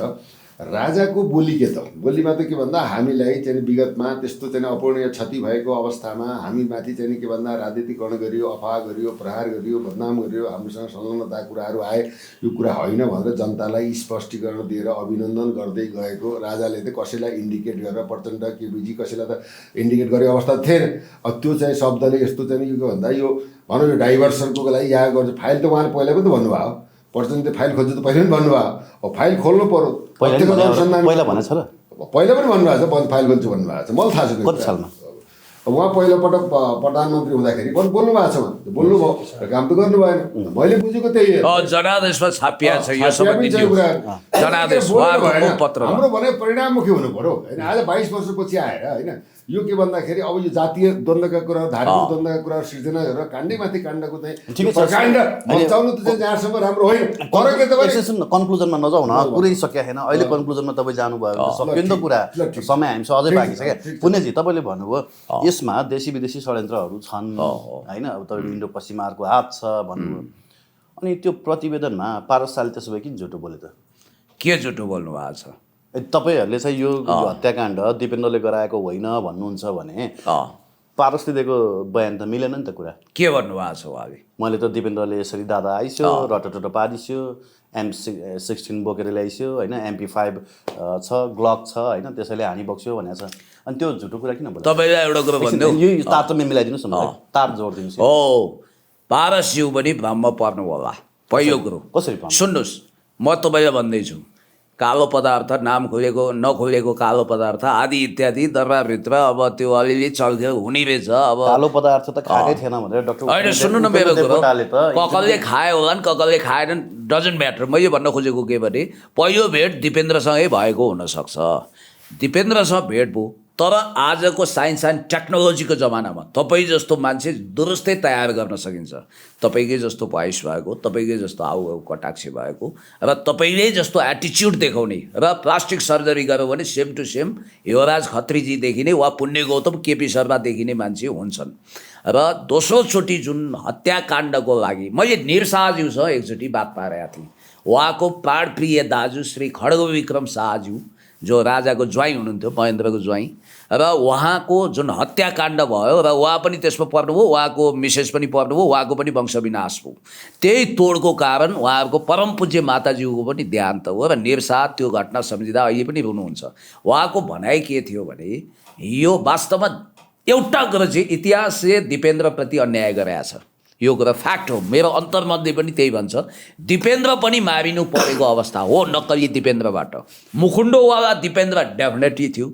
राजाको बोली के त, बोलीमा त के भन्दा हामीलाई चाहिँ विगतमा त्यस्तो चाहिँ अपूर्णीय क्षति भएको अवस्थामा हामीमाथि चाहिँ के भन्दा राजनीतिकरण गरियो, अफवाह गरियो, प्रहार गरियो, बदनाम गरियो, हामीसँग संलग्नता कुराहरू आए, यो कुरा होइन भनेर जनतालाई स्पष्टीकरण दिएर अभिनन्दन गर्दै गएको राजाले त कसैलाई इन्डिकेट गरेर प्रचण्ड केपीजी कसैलाई त इन्डिकेट गरेको अवस्था थिएन। त्यो चाहिँ शब्दले यस्तो चाहिँ के भन्दा यो भनौँ यो डाइभर्सनको लागि यहाँ गर्छ। फाइल त उहाँले पहिला पनि त भन्नुभयो, प्रचण्डले फाइल खोज्नु त पहिला पनि भन्नुभयो। अब फाइल खोल्नु पर्यो, पहिला भनेछ र पहिला पनि भन्नुभएको छ फाइल खोल्छु भन्नुभएको छ। मलाई थाहा छ कति सालमा उहाँ पहिलोपटक प्रधानमन्त्री हुँदाखेरि बोल्नु भएको छ, उहाँ बोल्नुभयो, काम त गर्नु भएन। मैले बुझेको त्यही हो। जनादेशमा छापिया छ यो सम्बन्धी जनादेश हाम्रो भने परिणाममुखी हुनु पर्यो होइन। आज 22 वर्षपछि आएर होइन यो के भन्दाखेरि अब यो जातीय द्वन्द्वका कुरा, धार्मिक द्वन्द्वका कुरा सिर्जना गरेर काण्डैमाथि काण्डको चाहिँ काण्ड बचाउनु त चाहिँ जहाँसम्म राम्रो होइन। तर के तपाईँ सुन्नु, कन्क्लुजनमा नजाउँ न, कुरै सकिया छैन अहिले। कन्क्लुजनमा तपाईँ जानुभयो सक्यो नि त कुरा, समय हामीसँग अझै बाँकी छ क्या। पुण्यजी तपाईँले भन्नुभयो यसमा देशी विदेशी षड्यन्त्रहरू छन् होइन। अब तपाईँको इन्डो पश्चिमाहरूको हात छ भन्नुभयो। अनि त्यो प्रतिवेदनमा पारस शाहले त्यसो भए किन झुटो बोले त? के झुटो बोल्नु भएको छ? तपाईँहरूले चाहिँ यो हत्याकाण्ड दिपेन्द्रले गराएको होइन भन्नुहुन्छ भने पारसले दिएको बयान त मिलेन नि त कुरा। के भन्नुभएको छ उहाँले? मैले त दिपेन्द्रले यसरी दादा आइस्यो, रटटट पारिस्यो, M16 बोकेर ल्याइस्यो होइन, MP5 छ, ग्लक छ होइन, त्यसैले हानी बक्स्यो भनेको छ। अनि त्यो झुटो कुरा किन बोल्नु? तपाईँलाई एउटा कुरो भन्नु, यो तार त मिलाइदिनुहोस् न, तार जोडिदिनुहोस्। हो, पारसज्यू पनि भ्रममा पर्नु होला। पहिलो कुरो कसरी सुन्नुहोस्, म तपाईँलाई भन्दैछु, कालो पदार्थ, नाम खोलेको नखोलेको कालो पदार्थ आदि इत्यादि दरबारभित्र अब त्यो अलिअलि चल्थ्यो हुने रहेछ। अब कालो पदार्थ त खाएकै थिएन भनेर डाक्टर होइन, सुन्नु न मेरो कुरो, ककलले खायो होला नि ककलले खाएनन् डजन्ट म्याटर। मैले भन्न खोजेको के भने पहिलो भेट दिपेन्द्रसँगै भएको हुनसक्छ, दिपेन्द्रसँग भेट भयो। तर आजको साइन्स एन्ड टेक्नोलोजीको जमानामा तपाईँ जस्तो मान्छे दुरुस्तै तयार गर्न सकिन्छ। तपाईँकै जस्तो भोइस भएको, तपाईँकै जस्तो हाउभाउ कटाक्ष भएको र तपाईँले जस्तो एटिच्युड देखाउने र प्लास्टिक सर्जरी गर्यो भने सेम टु सेम युवराज खत्रीजीदेखि नै वा पुण्य गौतम केपी शर्मादेखि नै मान्छे हुन्छन्। र दोस्रोचोटि जुन हत्याकाण्डको लागि मैले निरशाहज्यूसँग एकचोटि बात पारेको थिएँ। उहाँको प्राणप्रिय दाजु श्री खड्गविक्रम शाहज्यू जो राजाको ज्वाइँ हुनुहुन्थ्यो, महेन्द्रको ज्वाइँ, र उहाँको जुन हत्याकाण्ड भयो र उहाँ पनि त्यसमा पर्नुभयो, उहाँको मिसेस पनि पर्नुभयो, उहाँको पनि वंशविनाश भयो। त्यही तोडको कारण उहाँहरूको परम पूज्य माताज्यूको पनि देहान्त हो र निरशाह त्यो घटना सम्झिँदा अहिले पनि रुनुहुन्छ। उहाँको भनाइ के थियो भने यो वास्तवमा एउटा कुरो चाहिँ इतिहासले दिपेन्द्रप्रति अन्याय गरेको छ, यो कुरा फ्याक्ट हो। मेरो अन्तर्मनले पनि त्यही भन्छ, दिपेन्द्र पनि मारिनु परेको अवस्था हो नक्कली दिपेन्द्रबाट। मुखुन्डोवाला दिपेन्द्र डेफिनेटली थियो,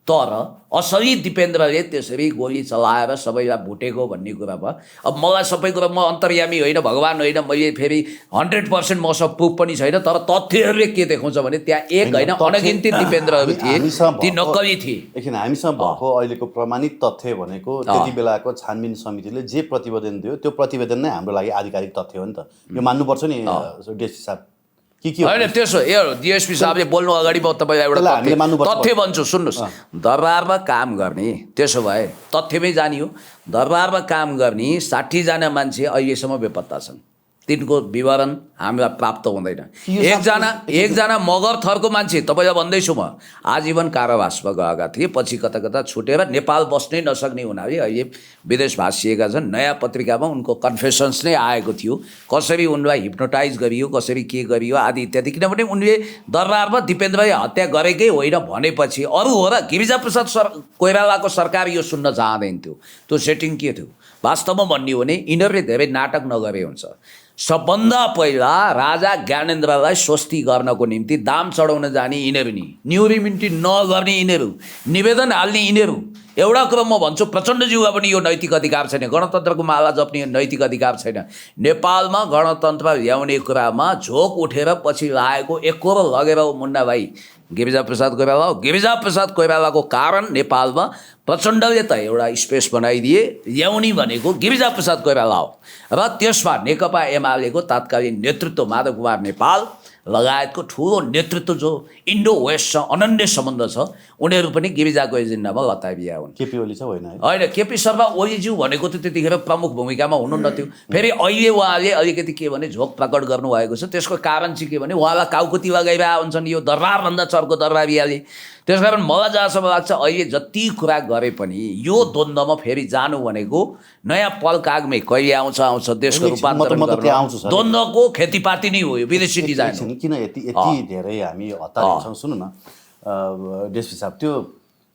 तर असली दिपेन्द्रले त्यसरी गोली चलाएर सबैलाई भुटेको भन्ने कुरा भयो। अब मलाई सबै कुरा, म अन्तर्यामी होइन, भगवान् होइन, मैले फेरि 100% मसँग प्रुफ पनि छैन। तर तथ्यहरूले के देखाउँछ भने त्यहाँ एक होइन अनगिन्ती दिपेन्द्रहरू थिए, ती नक्कली थिए। एकछिन, हामीसँग भएको अहिलेको प्रमाणित तथ्य भनेको त्यति बेलाको छानबिन समितिले जे प्रतिवेदन दियो त्यो प्रतिवेदन नै हाम्रो लागि आधिकारिक तथ्य हो नि त। यो मान्नुपर्छ नि डिएसपी साहब। होइन त्यसो यो डिएसपी साहबले बोल्नु अगाडि म तपाईँलाई एउटा तथ्य भन्छु, सुन्नुहोस्। दरबारमा काम गर्ने, त्यसो भए तथ्यमै जाने हो, दरबारमा काम गर्ने 60 जना मान्छे अहिलेसम्म बेपत्ता छन्। तिनको विवरण हामीलाई प्राप्त हुँदैन। एकजना मगर थरको मान्छे तपाईँलाई भन्दैछु म, आजीवन कारावासमा गएका थिए, पछि कता कता छुटेर नेपाल बस्नै नसक्ने हुनाले अहिले विदेश भासिएका छन्। नयाँ पत्रिकामा उनको कन्फेसन्स नै आएको थियो, कसरी उनलाई हिप्नोटाइज गरियो, कसरी के गरियो आदि इत्यादि। किनभने उनले दरबारमा दिपेन्द्रले हत्या गरेकै होइन भनेपछि अरू हो र गिरिजाप्रसाद कोइरालाको सरकार यो सुन्न चाहँदैन थियो। त्यो सेटिङ के थियो? वास्तवमा भन्ने हो भने यिनीहरूले धेरै नाटक नगरे हुन्छ। सबभन्दा पहिला राजा ज्ञानेन्द्रलाई स्वस्ति गर्नको निम्ति दाम चढाउन जाने यिनीहरू नि, न्युरिमिन्टी नगर्ने यिनीहरू, निवेदन हाल्ने यिनीहरू। एउटा कुरो म भन्छु, प्रचण्डज्यूमा पनि यो नैतिक अधिकार छैन, गणतन्त्रको माला जप्ने नैतिक अधिकार छैन। नेपालमा गणतन्त्र ल्याउने कुरामा झोक उठेर पछि लागेको एकरो लगेर मुन्ना भाइ गिरिजा प्रसाद कोइराला हो। गिरिजा प्रसाद कोइरालाको कारण नेपालमा प्रचण्डले त एउटा स्पेस बनाइदिए, ल्याउने भनेको गिरिजा प्रसाद कोइराला हो। र त्यसमा नेकपा एमालेको तात्कालीन नेतृत्व माधव कुमार नेपाल लगायतको ठुलो नेतृत्व जो इन्डो वेस्टसँग अनन्य सम्बन्ध छ, उनीहरू पनि गिरिजाको एजेन्डामा लताबिया हुन्। केपी ओली छ होइन? होइन, केपी शर्मा ओलीज्यू भनेको त त्यतिखेर प्रमुख भूमिकामा हुनुहुन्न थियो। फेरि अहिले उहाँले अलिकति के भने झोक प्रकट गर्नुभएको छ। त्यसको कारण चाहिँ के भने उहाँलाई काउकुती लगाइरहेका हुन्छन् यो दरबारभन्दा चर्को दरबारियाले। त्यसकारण मलाई जहाँसम्म लाग्छ अहिले जति कुरा गरे पनि यो द्वन्द्वमा फेरि जानु भनेको नयाँ पल कागमै कहिले आउँछ देशको रूपान्तरण गर्नु, द्वन्द्वको खेतीपाती नै हो यो, विदेशी डिजाइन। किन यति धेरै हामी हतार छौँ? सुन्नु न डिएसपी साहब, त्यो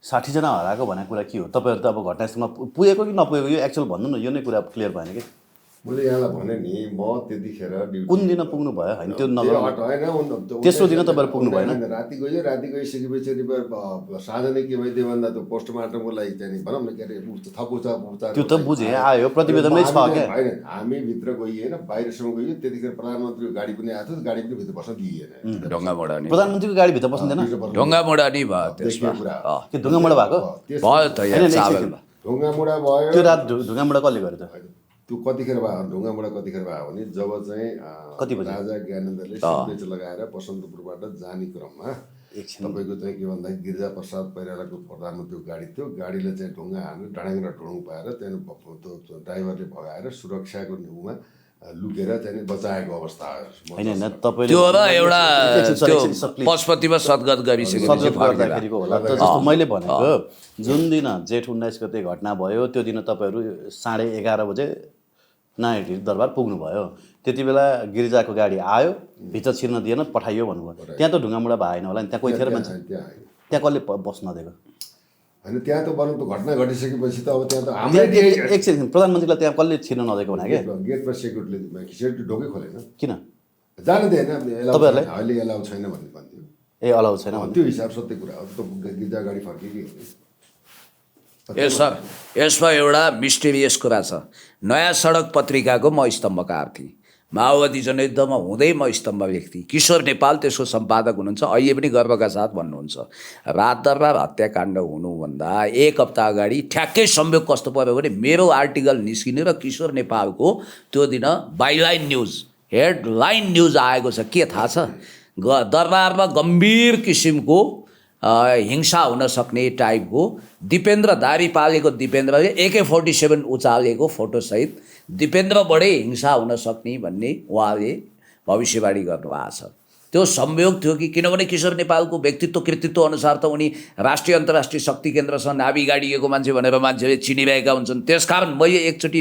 60 जना हराएको भनेको कुरा के हो? तपाईँहरू त अब घटनास्थलमा पुगेको कि नपुगेको यो एक्चुअल भन्नु न, यो नै कुरा क्लियर भएन कि? मैले यहाँलाई भने नि, म त्यतिखेर कुन दिन पुग्नु भयो? होइन त्यो तेस्रो दिन तपाईँहरू पुग्नु भएन? राति गइसकेपछि साँझ नै के भइदियो भन्दा त्यो पोस्टमार्टमको लागि चाहिँ भनौँ न के अरे थप उपचार त्यो त बुझेँ, आयो प्रतिवेदनमै छ क्या। होइन, हामी भित्र गइएन, बाहिरसम्म गइयो। त्यतिखेर प्रधानमन्त्रीको गाडी पनि आएको थियो, गाडी पनि भित्र बस्न दिइएन। ढुङ्गामुढा नि, प्रधानमन्त्रीको गाडी भित्र बस्दैन? ढुङ्गामुढा नि भयो त्यसमा कुरा के ढुङ्गामुढा भएको भयो त यार। ढुङ्गामुढा भयो। त्यो रात ढुङ्गामुढा कसले गर्यो त? त्यो कतिखेर भयो ढुङ्गामुढा? कतिखेर भयो भने जब चाहिँ राजा ज्ञानेन्द्रले सिग्नेचर लगाएर बसन्तपुरबाट जाने क्रममा तपाईँको चाहिँ के भन्दाखेरि गिरिजा प्रसाद कोइरालाको प्रधानमन्त्रीको गाडी थियो। गाडीले चाहिँ ढुङ्गा हानेर डाँडाङ र ढुङ्ग पाएर त्यहाँदेखि त्यो ड्राइभरले भगाएर सुरक्षाको न्युमा लुकेर चाहिँ बचाएको अवस्था होइन। तपाईँले त्यो र एउटा पशुपतिमा सद्गत गरिसकेपछि गर्दाखेरिको होला त। जस्तो मैले भनेको जुन दिन जेठ 19 गते घटना भयो त्यो दिन तपाईँहरू 11:30 बजे नयाँ दरबार पुग्नुभयो। त्यति बेला गिरिजाको गाडी आयो, भित्र छिर्न दिएन, पठाइयो भन्नुभयो। त्यहाँ त ढुङ्गामुढा भएन होला नि? त्यहाँ कोही थिएर मान्छे? त्यहाँ कसले बस्न दिएको? होइन, त्यहाँ त बरु त घटना घटिसकेपछि त अब त्यहाँ त एकछिन, प्रधानमन्त्रीलाई त्यहाँ कसले छिर्न नदिएको भने क्या? गेटमा सेक्युरिटीले ढोकै खोलेन। किन जानु दिएन? तपाईँहरूलाई अहिले एलाउ छैन भन्ने भन्थ्यो। ए अलाउ छैन? त्यो हिसाब सत्य कुरा हो। गिरिजा गाडी फर्कियो कि? ए सर, यसमा एउटा मिस्टेरियस कुरा छ। नयाँ सडक पत्रिकाको म स्तम्भकार थिएँ। माओवादी जनयुद्धमा हुँदै म स्तम्भ व्यक्ति किशोर नेपाल त्यसको सम्पादक हुनुहुन्छ। अहिले पनि गर्वका साथ भन्नुहुन्छ, रात दरबार हत्याकाण्ड हुनुभन्दा 1 हप्ता अगाडि ठ्याक्कै संयोग कस्तो पर्यो भने मेरो आर्टिकल निस्किने र किशोर नेपालको त्यो दिन बाइलाइन न्युज हेडलाइन न्युज आएको छ। के थाहा छ? दरबारमा गम्भीर किसिमको हिंसा हुन सक्ने टाइपको दिपेन्द्र दारी पालेको दिपेन्द्रले AK-47 उचालेको फोटोसहित दिपेन्द्रबाटै हिंसा हुन सक्ने भन्ने उहाँले भविष्यवाणी गर्नुभएको छ। त्यो संयोग थियो कि किनभने किशोर नेपालको व्यक्तित्व कृतित्व अनुसार त उनी राष्ट्रिय अन्तर्राष्ट्रिय शक्ति केन्द्रसँग नाभि गाडिएको मान्छे भनेर मान्छेले चिनिरहेका हुन्छन्। त्यसकारण मैले एकचोटि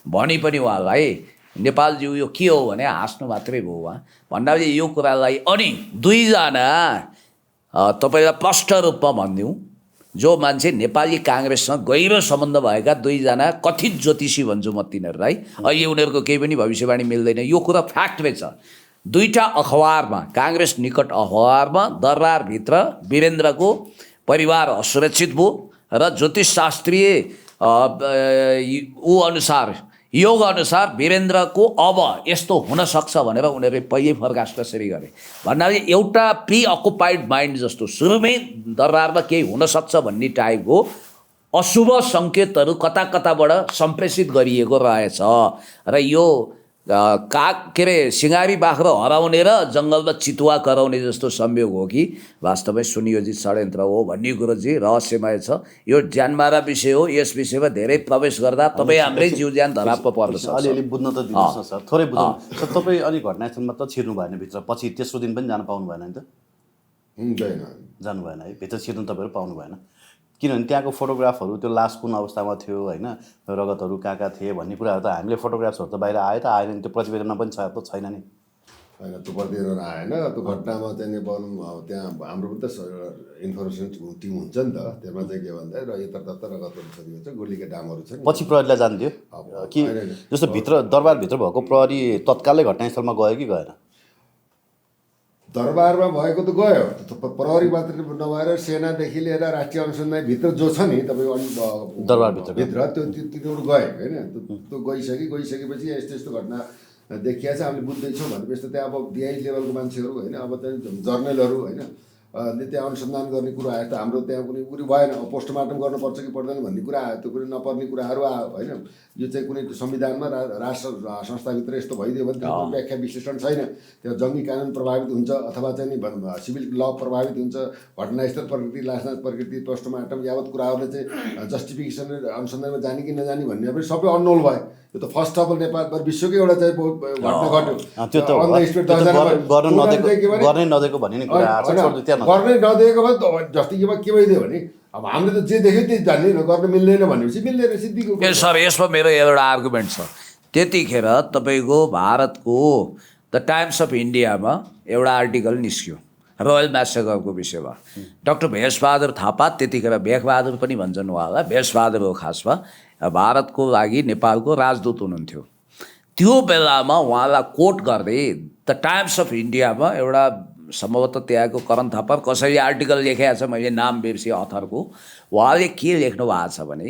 भने पनि उहाँलाई, नेपालज्यू यो के हो भने हाँस्नु मात्रै भयो उहाँ भन्नाले यो कुरालाई। अनि 2 जना तपाईँलाई प्रष्ट रूपमा भनिदिउँ, जो मान्छे नेपाली काङ्ग्रेससँग गहिरो सम्बन्ध भएका 2 जना कथित ज्योतिषी भन्छु म तिनीहरूलाई। अहिले उनीहरूको केही पनि भविष्यवाणी मिल्दैन, यो कुरा फ्याक्ट रहेछ। 2टा अखबारमा, काङ्ग्रेस निकट अखबारमा दरबारभित्र वीरेन्द्रको परिवार असुरक्षित भयो र ज्योतिषशास्त्रीय योग अनुसार वीरेन्द्रको अब यस्तो हुनसक्छ भनेर उनीहरूले पहिल्यै फरकास्ट कसरी गरे भन्नाले एउटा प्रि अकुपाइड माइन्ड जस्तो सुरुमै दरबारमा केही हुनसक्छ भन्ने टाइपको अशुभ सङ्केतहरू कता कताबाट सम्प्रेषित गरिएको रहेछ। र यो के अरे सिँगारी बाख्रो हराउने र जङ्गलमा चितुवा कराउने जस्तो संयोग हो कि वास्तवमै सुनियोजित षड्यन्त्र हो भन्ने कुरो चाहिँ रहस्यमय छ। यो ज्यानमारा विषय हो, यस विषयमा धेरै प्रवेश गर्दा तपाईँ हाम्रै जीव ज्यान धराप पर्दछ। अलिअलि बुझ्न त दिनुहोस् न सर, थोरै बुझ्नु। तपाईँ अनि घटनास्थलमा त छिर्नु भएन भित्र, पछि तेस्रो दिन पनि जानु पाउनु भएन नि त? जानु भएन है, भित्र छिर्नु तपाईँहरू पाउनु भएन किनभने त्यहाँको फोटोग्राफहरू त्यो लास कुन अवस्थामा थियो होइन, रगतहरू कहाँ कहाँ थिए भन्ने कुराहरू त हामीले फोटोग्राफ्सहरू त बाहिर आयो त आएन नि, त्यो प्रतिवेदनमा पनि छ त छैन नि? होइन त्यो प्रतिवेदन आएन। त्यो घटनामा चाहिँ नेपाल त्यहाँ हाम्रो पनि त इन्फर्मेसन टिम हुन्छ नि त, त्यसमा चाहिँ के भन्दा र यतातता रगत हुन्छ, गोलीका डामहरू छन्। पछि प्रहरीलाई जान्थ्यो कि जस्तो भित्र दरबारभित्र भएको प्रहरी तत्कालै घटनास्थलमा गयो कि गएन? दरबारमा भएको त गयो, प्रहरी मात्र नभएर सेनादेखि लिएर राष्ट्रिय अनुसन्धान भित्र जो छ नि तपाईँको दरबारभित्र त्यो तिनीहरू गए होइन। त्यो गइसकेपछि यस्तो यस्तो घटना देखिया चाहिँ हामीले बुझ्दैछौँ भनेपछि त त्यहाँ अब डिआई लेभलको मान्छेहरू होइन, अब चाहिँ जर्नलहरू होइन ले त्यहाँ अनुसन्धान गर्ने कुरा आयो। त हाम्रो त्यहाँ कुनै कुरो भएन, पोस्टमार्टम गर्नुपर्छ कि पर्दैन भन्ने कुरा आयो, त्यो कुरो नपर्ने कुराहरू आयो होइन। यो चाहिँ कुनै संविधानमा राष्ट्र संस्थाभित्र यस्तो भइदियो भने त्यो व्याख्या विश्लेषण छैन। त्यो जङ्गी कानुन प्रभावित हुन्छ अथवा चाहिँ नि सिभिल ल प्रभावित हुन्छ, घटनास्थल प्रकृति, लासनाथ प्रकृति, पोस्टमार्टम यावत कुराहरूले चाहिँ जस्टिफिकेसन अनुसन्धानमा जाने कि नजाने भन्ने पनि सबै अनोल भयो। यो त फर्स्ट अफ अल नेपाल विश्वकै एउटा चाहिँ घटना घट्यो। त्यो त गर्नै नदिएको भन्ने नै कुरा आएको छ। गर्नै नदिएको भए जस्तै के भइदियो भने अब हामीले त जे देख्यो त्यही जान्दैन, गर्न मिल्दैन भनेपछि मिल्दैन सिद्धिको। ए सर, यसमा मेरो एउटा आर्गुमेन्ट छ। त्यतिखेर तपाईँको भारतको द टाइम्स अफ इन्डियामा एउटा आर्टिकल निस्क्यो रोयल म्यासेकरको विषयमा। डाक्टर भेषबहादुर थापा, त्यतिखेर भेखबहादुर पनि भन्छन् उहाँलाई, भेषबहादुर हो खासमा, भारतको लागि नेपालको राजदूत हुनुहुन्थ्यो। त्यो बेलामा उहाँलाई कोट गर्दै द टाइम्स अफ इन्डियामा एउटा सम्भवतः त्यहाँको करण थापा कसरी आर्टिकल लेखेको छ, मैले नाम बिर्सेँ अथरको, उहाँले के लेख्नु भएको छ भने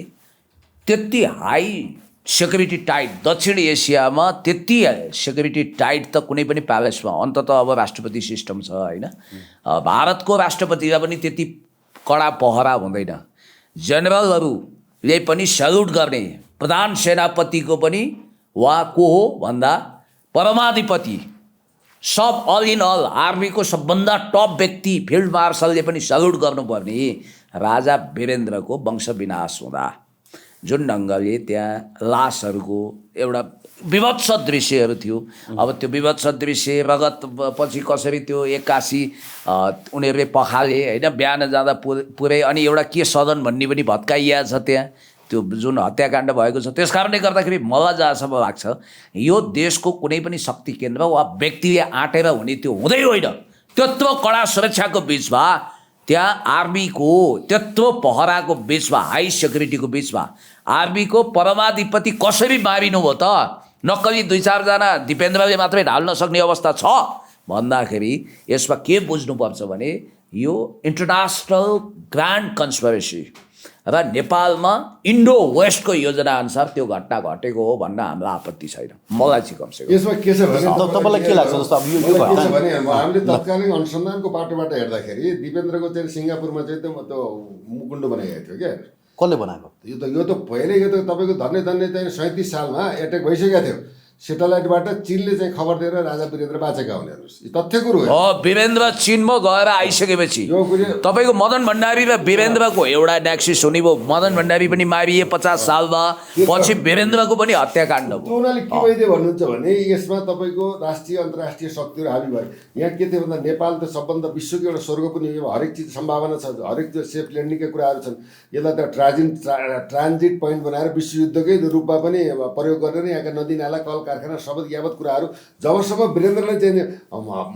त्यति हाई सेक्युरिटी टाइट दक्षिण एसियामा त्यति सेक्युरिटी टाइट त कुनै पनि प्यालेसमा, अन्ततः अब राष्ट्रपति सिस्टम छ होइन, भारतको राष्ट्रपतिलाई पनि त्यति कडा पहरा हुँदैन। जेनरलहरूले पनि सल्युट गर्ने, प्रधान सेनापतिको पनि उहाँ को हो भन्दा परमाधिपति, सब अल इन अल आर्मीको सबभन्दा टप व्यक्ति फिल्ड मार्सलले पनि सल्युट गर्नुपर्ने राजा वीरेन्द्रको वंश विनाश हुँदा जुन ढङ्गले त्यहाँ लासहरूको एउटा विभत्स दृश्यहरू थियो। अब त्यो विभत्स दृश्य रगत पछि कसरी त्यो 81 उनीहरूले पखाले होइन, बिहान जाँदा पुरै, अनि एउटा के सदन भन्ने पनि भत्काइया छ त्यहाँ, त्यो जुन हत्याकाण्ड भएको छ। त्यस कारणले गर्दाखेरि मलाई जहाँसम्म लाग्छ यो देशको कुनै पनि शक्ति केन्द्र वा व्यक्तिले आँटेर हुने त्यो हुँदै होइन। त्यत्रो कडा सुरक्षाको बिचमा, त्यहाँ आर्मीको त्यत्रो पहराको बिचमा, हाई सेक्युरिटीको बिचमा आर्मीको परमाधिपति कसरी मारिनुभयो त? नक्कली 2-4 जना दिपेन्द्रले मात्रै ढाल्न सक्ने अवस्था छ भन्दाखेरि यसमा के बुझ्नुपर्छ भने यो इन्टरनेसनल ग्रान्ड कन्स्पिरेसी र नेपालमा इन्डो वेस्टको योजना अनुसार त्यो घटना घटेको हो भन्न हामीलाई आपत्ति छैन। मलाई चाहिँ कमसेकम यसमा के छ भने तपाईँलाई के लाग्छ जस्तो अब यो घटना भने हामीले तत्कालीन अनुसन्धानको पाटोबाट हेर्दाखेरि दिपेन्द्रको चाहिँ सिङ्गापुरमा चाहिँ त्यो मुकुण्ड बनाइएको थियो क्या। कसले बनाएको? यो त पहिले यो त तपाईँको धन्य चाहिँ 37 सालमा एट्याक भइसकेको थियो। सेटेलाइटबाट चीनले चाहिँ खबर दिएर राजा वीरेन्द्र बाँचेका हुने, हेर्नुहोस् तथ्य कुरो हो। वीरेन्द्र चीनमा गएर आइसकेपछि तपाईँको मदन भण्डारी र वीरेन्द्रको एउटा नेक्सिस हुने भयो। मदन भण्डारी पनि मारिए 50 सालमा, पछि वीरेन्द्रको पनि हत्याकाण्ड भयो। उनीहरूले के भइदियो भन्नुहुन्छ भने यसमा तपाईँको राष्ट्रिय अन्तर्राष्ट्रिय शक्तिहरू हाबी भयो। यहाँ के थियो भन्दा नेपाल त सबभन्दा विश्वको एउटा स्वर्ग पनि हो, हरेक चिज सम्भावना छ, हरेक त्यो सेफ ल्यान्डिङका कुराहरू छन्। यसलाई त ट्रान्जिट पोइन्ट बनाएर विश्वयुद्धकै रूपमा पनि प्रयोग गरेर यहाँका नदी नाला कल कारखाना सबै यावत कुराहरू जबसम्म वीरेन्द्रलाई चाहिँ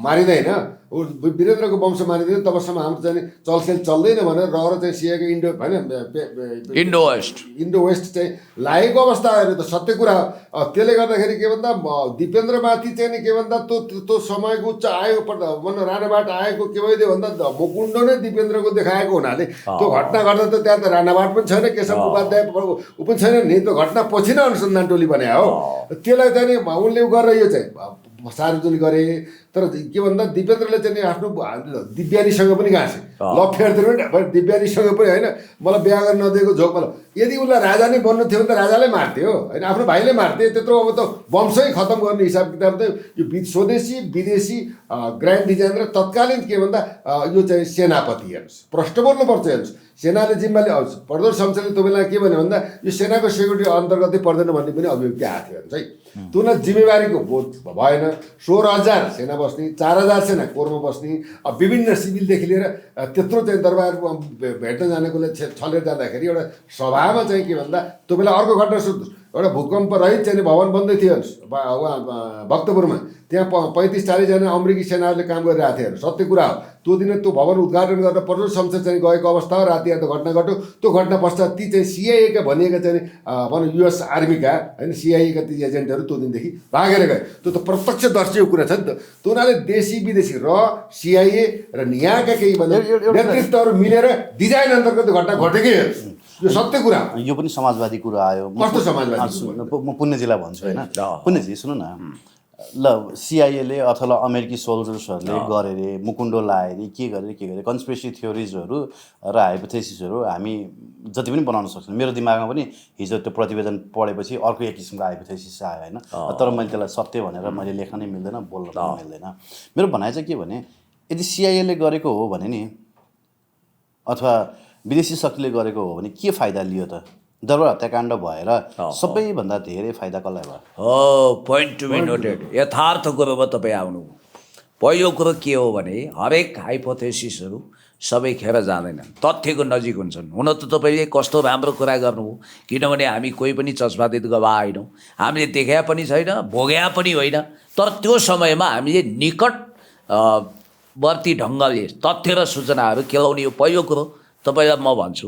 मारिँदैन, वीरेन्द्रको वंश मारिँदैन, तबसम्म हाम्रो चाहिँ चलखेल चल्दैन भनेर रहेर चाहिँ सिएको इन्डो होइन इन्डो वेस्ट चाहिँ लागेको अवस्थाहरू त सत्य कुरा हो। त्यसले गर्दाखेरि के भन्दा दिपेन्द्रमाथि चाहिँ नि के भन्दा त्यो समयको उच्च आयो राणाबाट आएको के भइदियो भन्दा मुकुण्ड नै दिपेन्द्रको देखाएको हुनाले त्यो घटना गर्दा त त्यहाँ त राणाबाट पनि छैन, केशव उपाध्याय ऊ पनि छैन नि, त्यो घटना पछि नै अनुसन्धान टोली बने हो। त्यसलाई चाहिँ उनले गरेर यो चाहिँ सार्वजनिक गरे। तर के भन्दा दिपेन्द्रले चाहिँ आफ्नो दिव्यानीसँग पनि गाँसे, लफेयरतिर पनि दिव्यानीसँग पनि होइन, मलाई बिहा गर्न नदिएको झोक मलाई। यदि उसलाई राजा नै बन्नु थियो भने त राजाले मार्थ्यो होइन, आफ्नो भाइले मार्थ्यो। त्यत्रो अब त वंशै खतम गर्ने हिसाब किताब त यो स्वदेशी विदेशी ग्रान्ड डिजाइनर तत्कालीन के भन्दा यो चाहिँ सेनापति, हेर्नुहोस् प्रश्न बोल्नुपर्छ। हेर्नुहोस् सेनाले जिम्माले प्रदोष शमशेरले त्यो बेला के भन्यो भन्दा यो सेनाको सेक्युरिटी अन्तर्गतै पर्दैन भन्ने पनि अभिव्यक्ति आएको थियो हेर्नुहोस् है। त्यो जिम्मेवारीको बोध भएन। 16,000 सेना बस्ने, 4,000 सेना कोरमा बस्ने, अब विभिन्न सिभिलदेखि लिएर त्यत्रो चाहिँ दरबार भेट्न जानेकोले छलेर जाँदाखेरि एउटा सभामा चाहिँ के भन्दा त्यो बेला अर्को घटना एउटा भूकम्प रहित चाहिँ भवन बन्दै थियो भक्तपुरमा, त्यहाँ 35-40जना अमेरिकी सेनाहरूले काम गरिरहेको थियो। सत्य कुरा हो। त्यो दिन त्यो भवन उद्घाटन गरेर प्रधान संसद चाहिँ गएको अवस्था राति त घटना घट्यो। त्यो घटना पश्चात ती चाहिँ सिआइएका भनिएका चाहिँ भनौँ युएस आर्मीका होइन सिआइएका ती एजेन्टहरू त्यो दिनदेखि भागेर गए। त्यो त प्रत्यक्षदर्शीको कुरा छ नि त। त्यो हुनाले देशी विदेशी र सिआइए र यहाँका केही नेतृत्वहरू मिलेर डिजाइन अन्तर्गत घटना घटेकै यो सत्य कुरा। यो पनि समाजवादी कुरा आयो। कस्तो समाजवादी? म पुण्यजीलाई भन्छु होइन। पुण्यजी सुन्नु न, ल सिआइएले अथवा अमेरिकी सोल्जर्सहरूले गरे रे, मुकुन्डो लाए रे, के गरे कन्स्पिरेसी थ्योरिजहरू र हाइपोथेसिसहरू हामी जति पनि बनाउन सक्छौँ। मेरो दिमागमा पनि हिजो त्यो प्रतिवेदन पढेपछि अर्को एक किसिमको हाइपोथेसिस आयो होइन। तर मैले त्यसलाई सत्य भनेर मैले लेख्न नै मिल्दैन, बोल्न पनि मिल्दैन। मेरो भनाइ चाहिँ के भने, यदि सिआइएले गरेको हो भने नि अथवा विदेशी शक्तिले गरेको हो भने के फाइदा लियो त? दरबार हत्याकाण्ड भएर सबैभन्दा धेरै फाइदा कसलाई भयो? हो, पोइन्ट टु बी नोटेड। यथार्थ कुरोमा तपाईँ आउनु। पहिलो कुरो के हो भने हरेक हाइपोथेसिसहरू सबै खेर जाँदैन, तथ्यको नजिक हुन्छन्। हुन त तपाईँले कस्तो राम्रो कुरा गर्नुभयो, किनभने हामी कोही पनि चस्पादित गवाह होइनौँ, हामीले देखा पनि छैन, भोग्या पनि होइन। तर त्यो समयमा हामीले निकटवर्ती ढङ्गले तथ्य र सूचनाहरू केलाउने यो पहिलो कुरो। तपाईँलाई म भन्छु,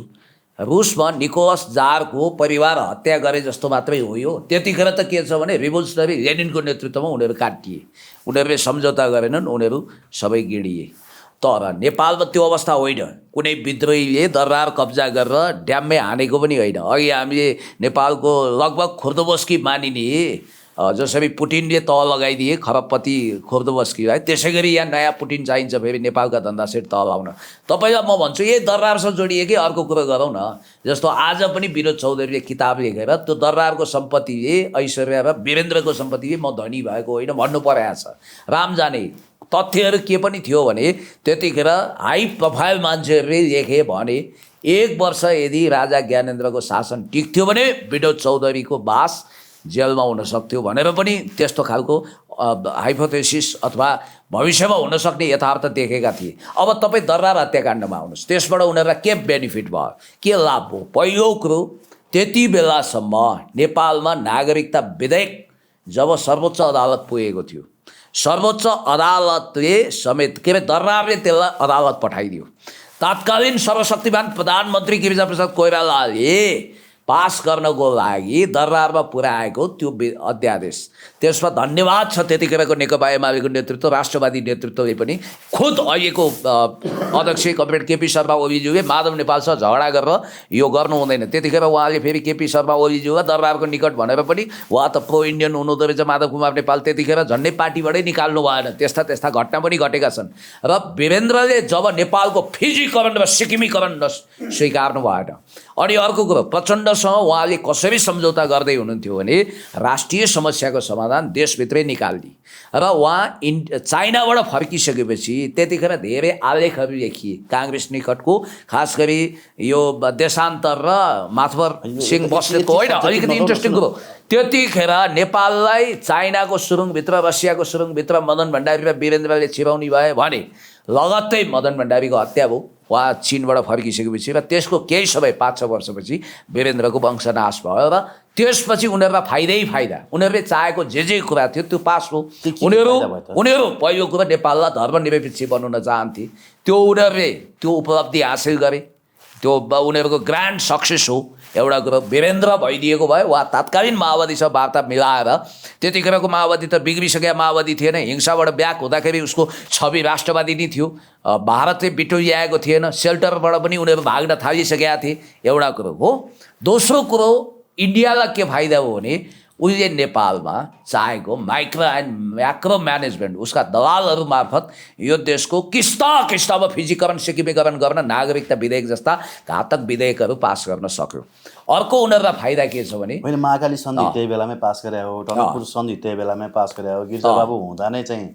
रुसमा निकोलस जारको परिवार हत्या गरे जस्तो मात्रै हो यो। त्यतिखेर त के छ भने रिभोल्युसनरी लेनिनको नेतृत्वमा उनीहरू काटिए, उनीहरूले सम्झौता गरेनन्, उनीहरू सबै गिडिए। तर नेपालमा त्यो अवस्था होइन। कुनै विद्रोहीले दरबार कब्जा गरेर ड्याममै हानेको पनि होइन। अघि हामीले नेपालको लगभग खुर्दबस्की मानिने जसरी पुटिनले तह लगाइदिए खरबपति खुर्दबस्कीलाई, त्यसै गरी यहाँ नयाँ पुटिन चाहिन्छ फेरि नेपालका धन्दा सेट तह लाउन। तपाईँलाई म भन्छु यही दरबारसँग जोडिएकै अर्को कुरो गरौँ न। जस्तो आज पनि विनोद चौधरीले किताब लेखेर त्यो दरबारको सम्पत्तिले, ऐश्वर्या र वीरेन्द्रको सम्पत्तिले म धनी भएको होइन भन्नु परेको छ। राम जाने तथ्यहरू के पनि थियो भने त्यतिखेर हाई प्रोफाइल मान्छेहरूले लेखे भने 1 वर्ष यदि राजा ज्ञानेन्द्रको शासन टिक्थ्यो भने विनोद चौधरीको बास जेलमा हुन सक्थ्यो भनेर पनि त्यस्तो खालको हाइपोथेसिस अथवा भविष्यमा हुनसक्ने यथार्थ देखेका थिए। अब तपाईँ दरबार हत्याकाण्डमा आउनुहोस्, त्यसबाट उनीहरूलाई के बेनिफिट भयो, के लाभ भयो? पहिलो कुरो, त्यति बेलासम्म नेपालमा नागरिकता विधेयक जब सर्वोच्च अदालत पुगेको थियो, सर्वोच्च अदालतले समेत के अरे दरबारले त्यसलाई अदालत पठाइदियो। तत्कालीन सर्वशक्तिमान प्रधानमन्त्री गिरिजाप्रसाद कोइरालाले पास गर्नको लागि दरबारमा पुर्याएको त्यो अध्यादेश, त्यसमा धन्यवाद छ त्यतिखेरको नेकपा एमालेको नेतृत्व, राष्ट्रवादी नेतृत्वले पनि। खुद अहिलेको अध्यक्ष कमरेड केपी शर्मा ओलीज्यूले माधव नेपालसँग झगडा गरेर यो गर्नु हुँदैन, त्यतिखेर उहाँले फेरि केपी शर्मा ओलीज्यूलाई दरबारको निकट भनेर पनि उहाँ त प्रो इन्डियन हुनुहुँदो रहेछ माधव कुमार नेपाल, त्यतिखेर झन्डै पार्टीबाटै निकाल्नु भएन। त्यस्ता घटना पनि घटेका छन्। र वीरेन्द्रले जब नेपालको फिजीकरण र सिक्किमीकरण स्वीकार्नु भएन। अनि अर्को कुरो, प्रचण्डसँग उहाँले कसरी सम्झौता गर्दै हुनुहुन्थ्यो भने राष्ट्रिय समस्याको समाधान देशभित्रै निकाल्ने। र उहाँ चाइनाबाट फर्किसकेपछि त्यतिखेर धेरै आलेखहरू लेखिए काङ्ग्रेस निकटको, खास गरी यो देशान्तर र माथवर सिंह बस्नेतको होइन। अलिकति इन्ट्रेस्टिङ कुरो, त्यतिखेर नेपाललाई चाइनाको सुरुङभित्र, रसियाको सुरुङभित्र मदन भण्डारी र वीरेन्द्रले छिराउने भए भने लगत्तै मदन भण्डारीको हत्या भयो। उहाँ चीनबाट फर्किसकेपछि र त्यसको केही समय 5-6 वर्षपछि वीरेन्द्रको वंशनाश भयो र त्यसपछि उनीहरूलाई फाइदा। उनीहरूले चाहेको जे कुरा थियो त्यो पास हो। उनीहरू पहिलो कुरा नेपाललाई धर्मनिरपेक्ष बनाउन चाहन्थे, त्यो उनीहरूले त्यो उपलब्धि हासिल गरे, त्यो उनीहरूको ग्रान्ड सक्सेस हो। एउटा कुरो वीरेन्द्र भइदिएको भए वा तत्कालीन माओवादीसँग वार्ता मिलाएर, त्यतिखेरको माओवादी त बिग्रिसकेका माओवादी थिएन, हिंसाबाट ब्याक हुँदाखेरि उसको छवि राष्ट्रवादी नै थियो, भारतले बिटोलिआएको थिएन, सेल्टरबाट पनि उनीहरू भाग्न थालिसकेका थिए। एउटा कुरो हो। दोस्रो कुरो, इन्डियालाई के फाइदा हो भने उसले नेपालमा चाहेको माइक्रो एन्ड म्याक्रो म्यानेजमेन्ट उसका दलालहरू मार्फत यो देशको किस्तामा फिजीकरण सिक्किमीकरण गर्न नागरिकता विधेयक जस्ता घातक विधेयकहरू पास गर्न सक्यो। अर्को उनीहरूलाई फाइदा के छ भने होइन, महाकाली सन्धि त्यही बेलामै पास गरे हो, टनकपुर सन्धि त्यही बेलामै पास गरे हो, गिरिजाबाबु हुँदा नै चाहिँ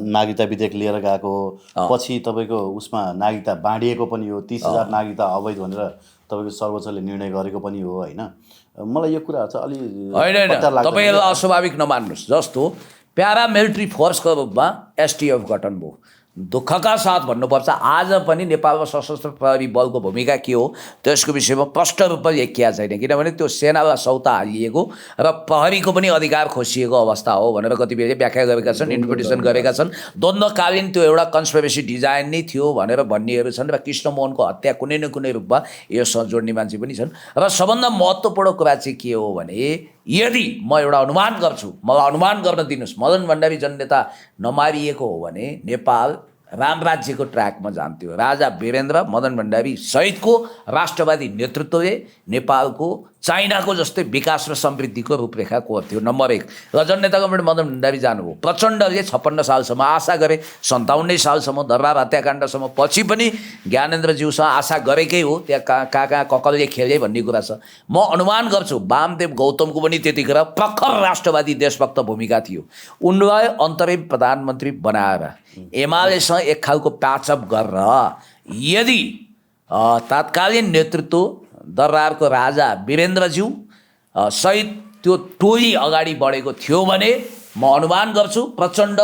नागरिकता विधेयक लिएर गएको हो। पछि तपाईँको उसमा नागरिकता बाँडिएको पनि हो, 30,000 नागरिकता अवैध भनेर तपाईँको सर्वोच्चले निर्णय गरेको पनि हो होइन। मलाई यो कुरा चाहिँ अलि होइन, तपाईँलाई अस्वाभाविक नमान्नुहोस्। जस्तो प्यारामिलिट्री फोर्सको रूपमा एसटिएफ गठन भयो, दुःखका साथ भन्नुपर्छ आज पनि नेपालमा सशस्त्र प्रहरी बलको भूमिका के हो त्यसको विषयमा प्रष्ट रूपमा लेखिया छैन, किनभने त्यो सेनालाई सौता हालिएको र प्रहरीको पनि अधिकार खोसिएको अवस्था हो भनेर कतिपयले व्याख्या गरेका छन्, इन्टरप्रिटेसन गरेका छन्। द्वन्द्वकालीन त्यो एउटा कन्स्पिरेसी डिजाइन नै थियो भनेर भन्नेहरू छन् र कृष्णमोहनको हत्या कुनै न कुनै रूपमा योसँग जोड्ने मान्छे पनि छन्। र सबभन्दा महत्त्वपूर्ण कुरा चाहिँ के हो भने यदि म एउटा अनुमान गर्छु, मलाई अनुमान गर्न दिनुहोस्, मदन भण्डारी जन नेता नमारिएको हो भने नेपाल रामराज्यको ट्र्याकमा जान्थ्यो। राजा वीरेन्द्र मदन भण्डारी सहितको राष्ट्रवादी नेतृत्वले नेपालको चाइनाको जस्तै विकास र समृद्धिको रूपरेखा कोर्थ्यो। नम्बर 1 र जननेता गभर्मेन्ट मदन भण्डारी जानुभयो। प्रचण्डले 56 सालसम्म आशा गरे, 57 सालसम्म दरबार हत्याकाण्डसम्म, पछि पनि ज्ञानेन्द्रज्यूसँग आशा गरेकै हो, त्यहाँ कहाँ ककलले खेले भन्ने कुरा छ। म अनुमान गर्छु वामदेव गौतमको पनि त्यतिखेर प्रखर राष्ट्रवादी देशभक्त भूमिका थियो। उनलाई अन्तरिम प्रधानमन्त्री बनाएर एमालेसँग एक खालको प्याचअप गरेर यदि तात्कालीन नेतृत्व दरबारको राजा वीरेन्द्रज्यू सहित त्यो टोली अगाडि बढेको थियो भने म अनुमान गर्छु प्रचण्ड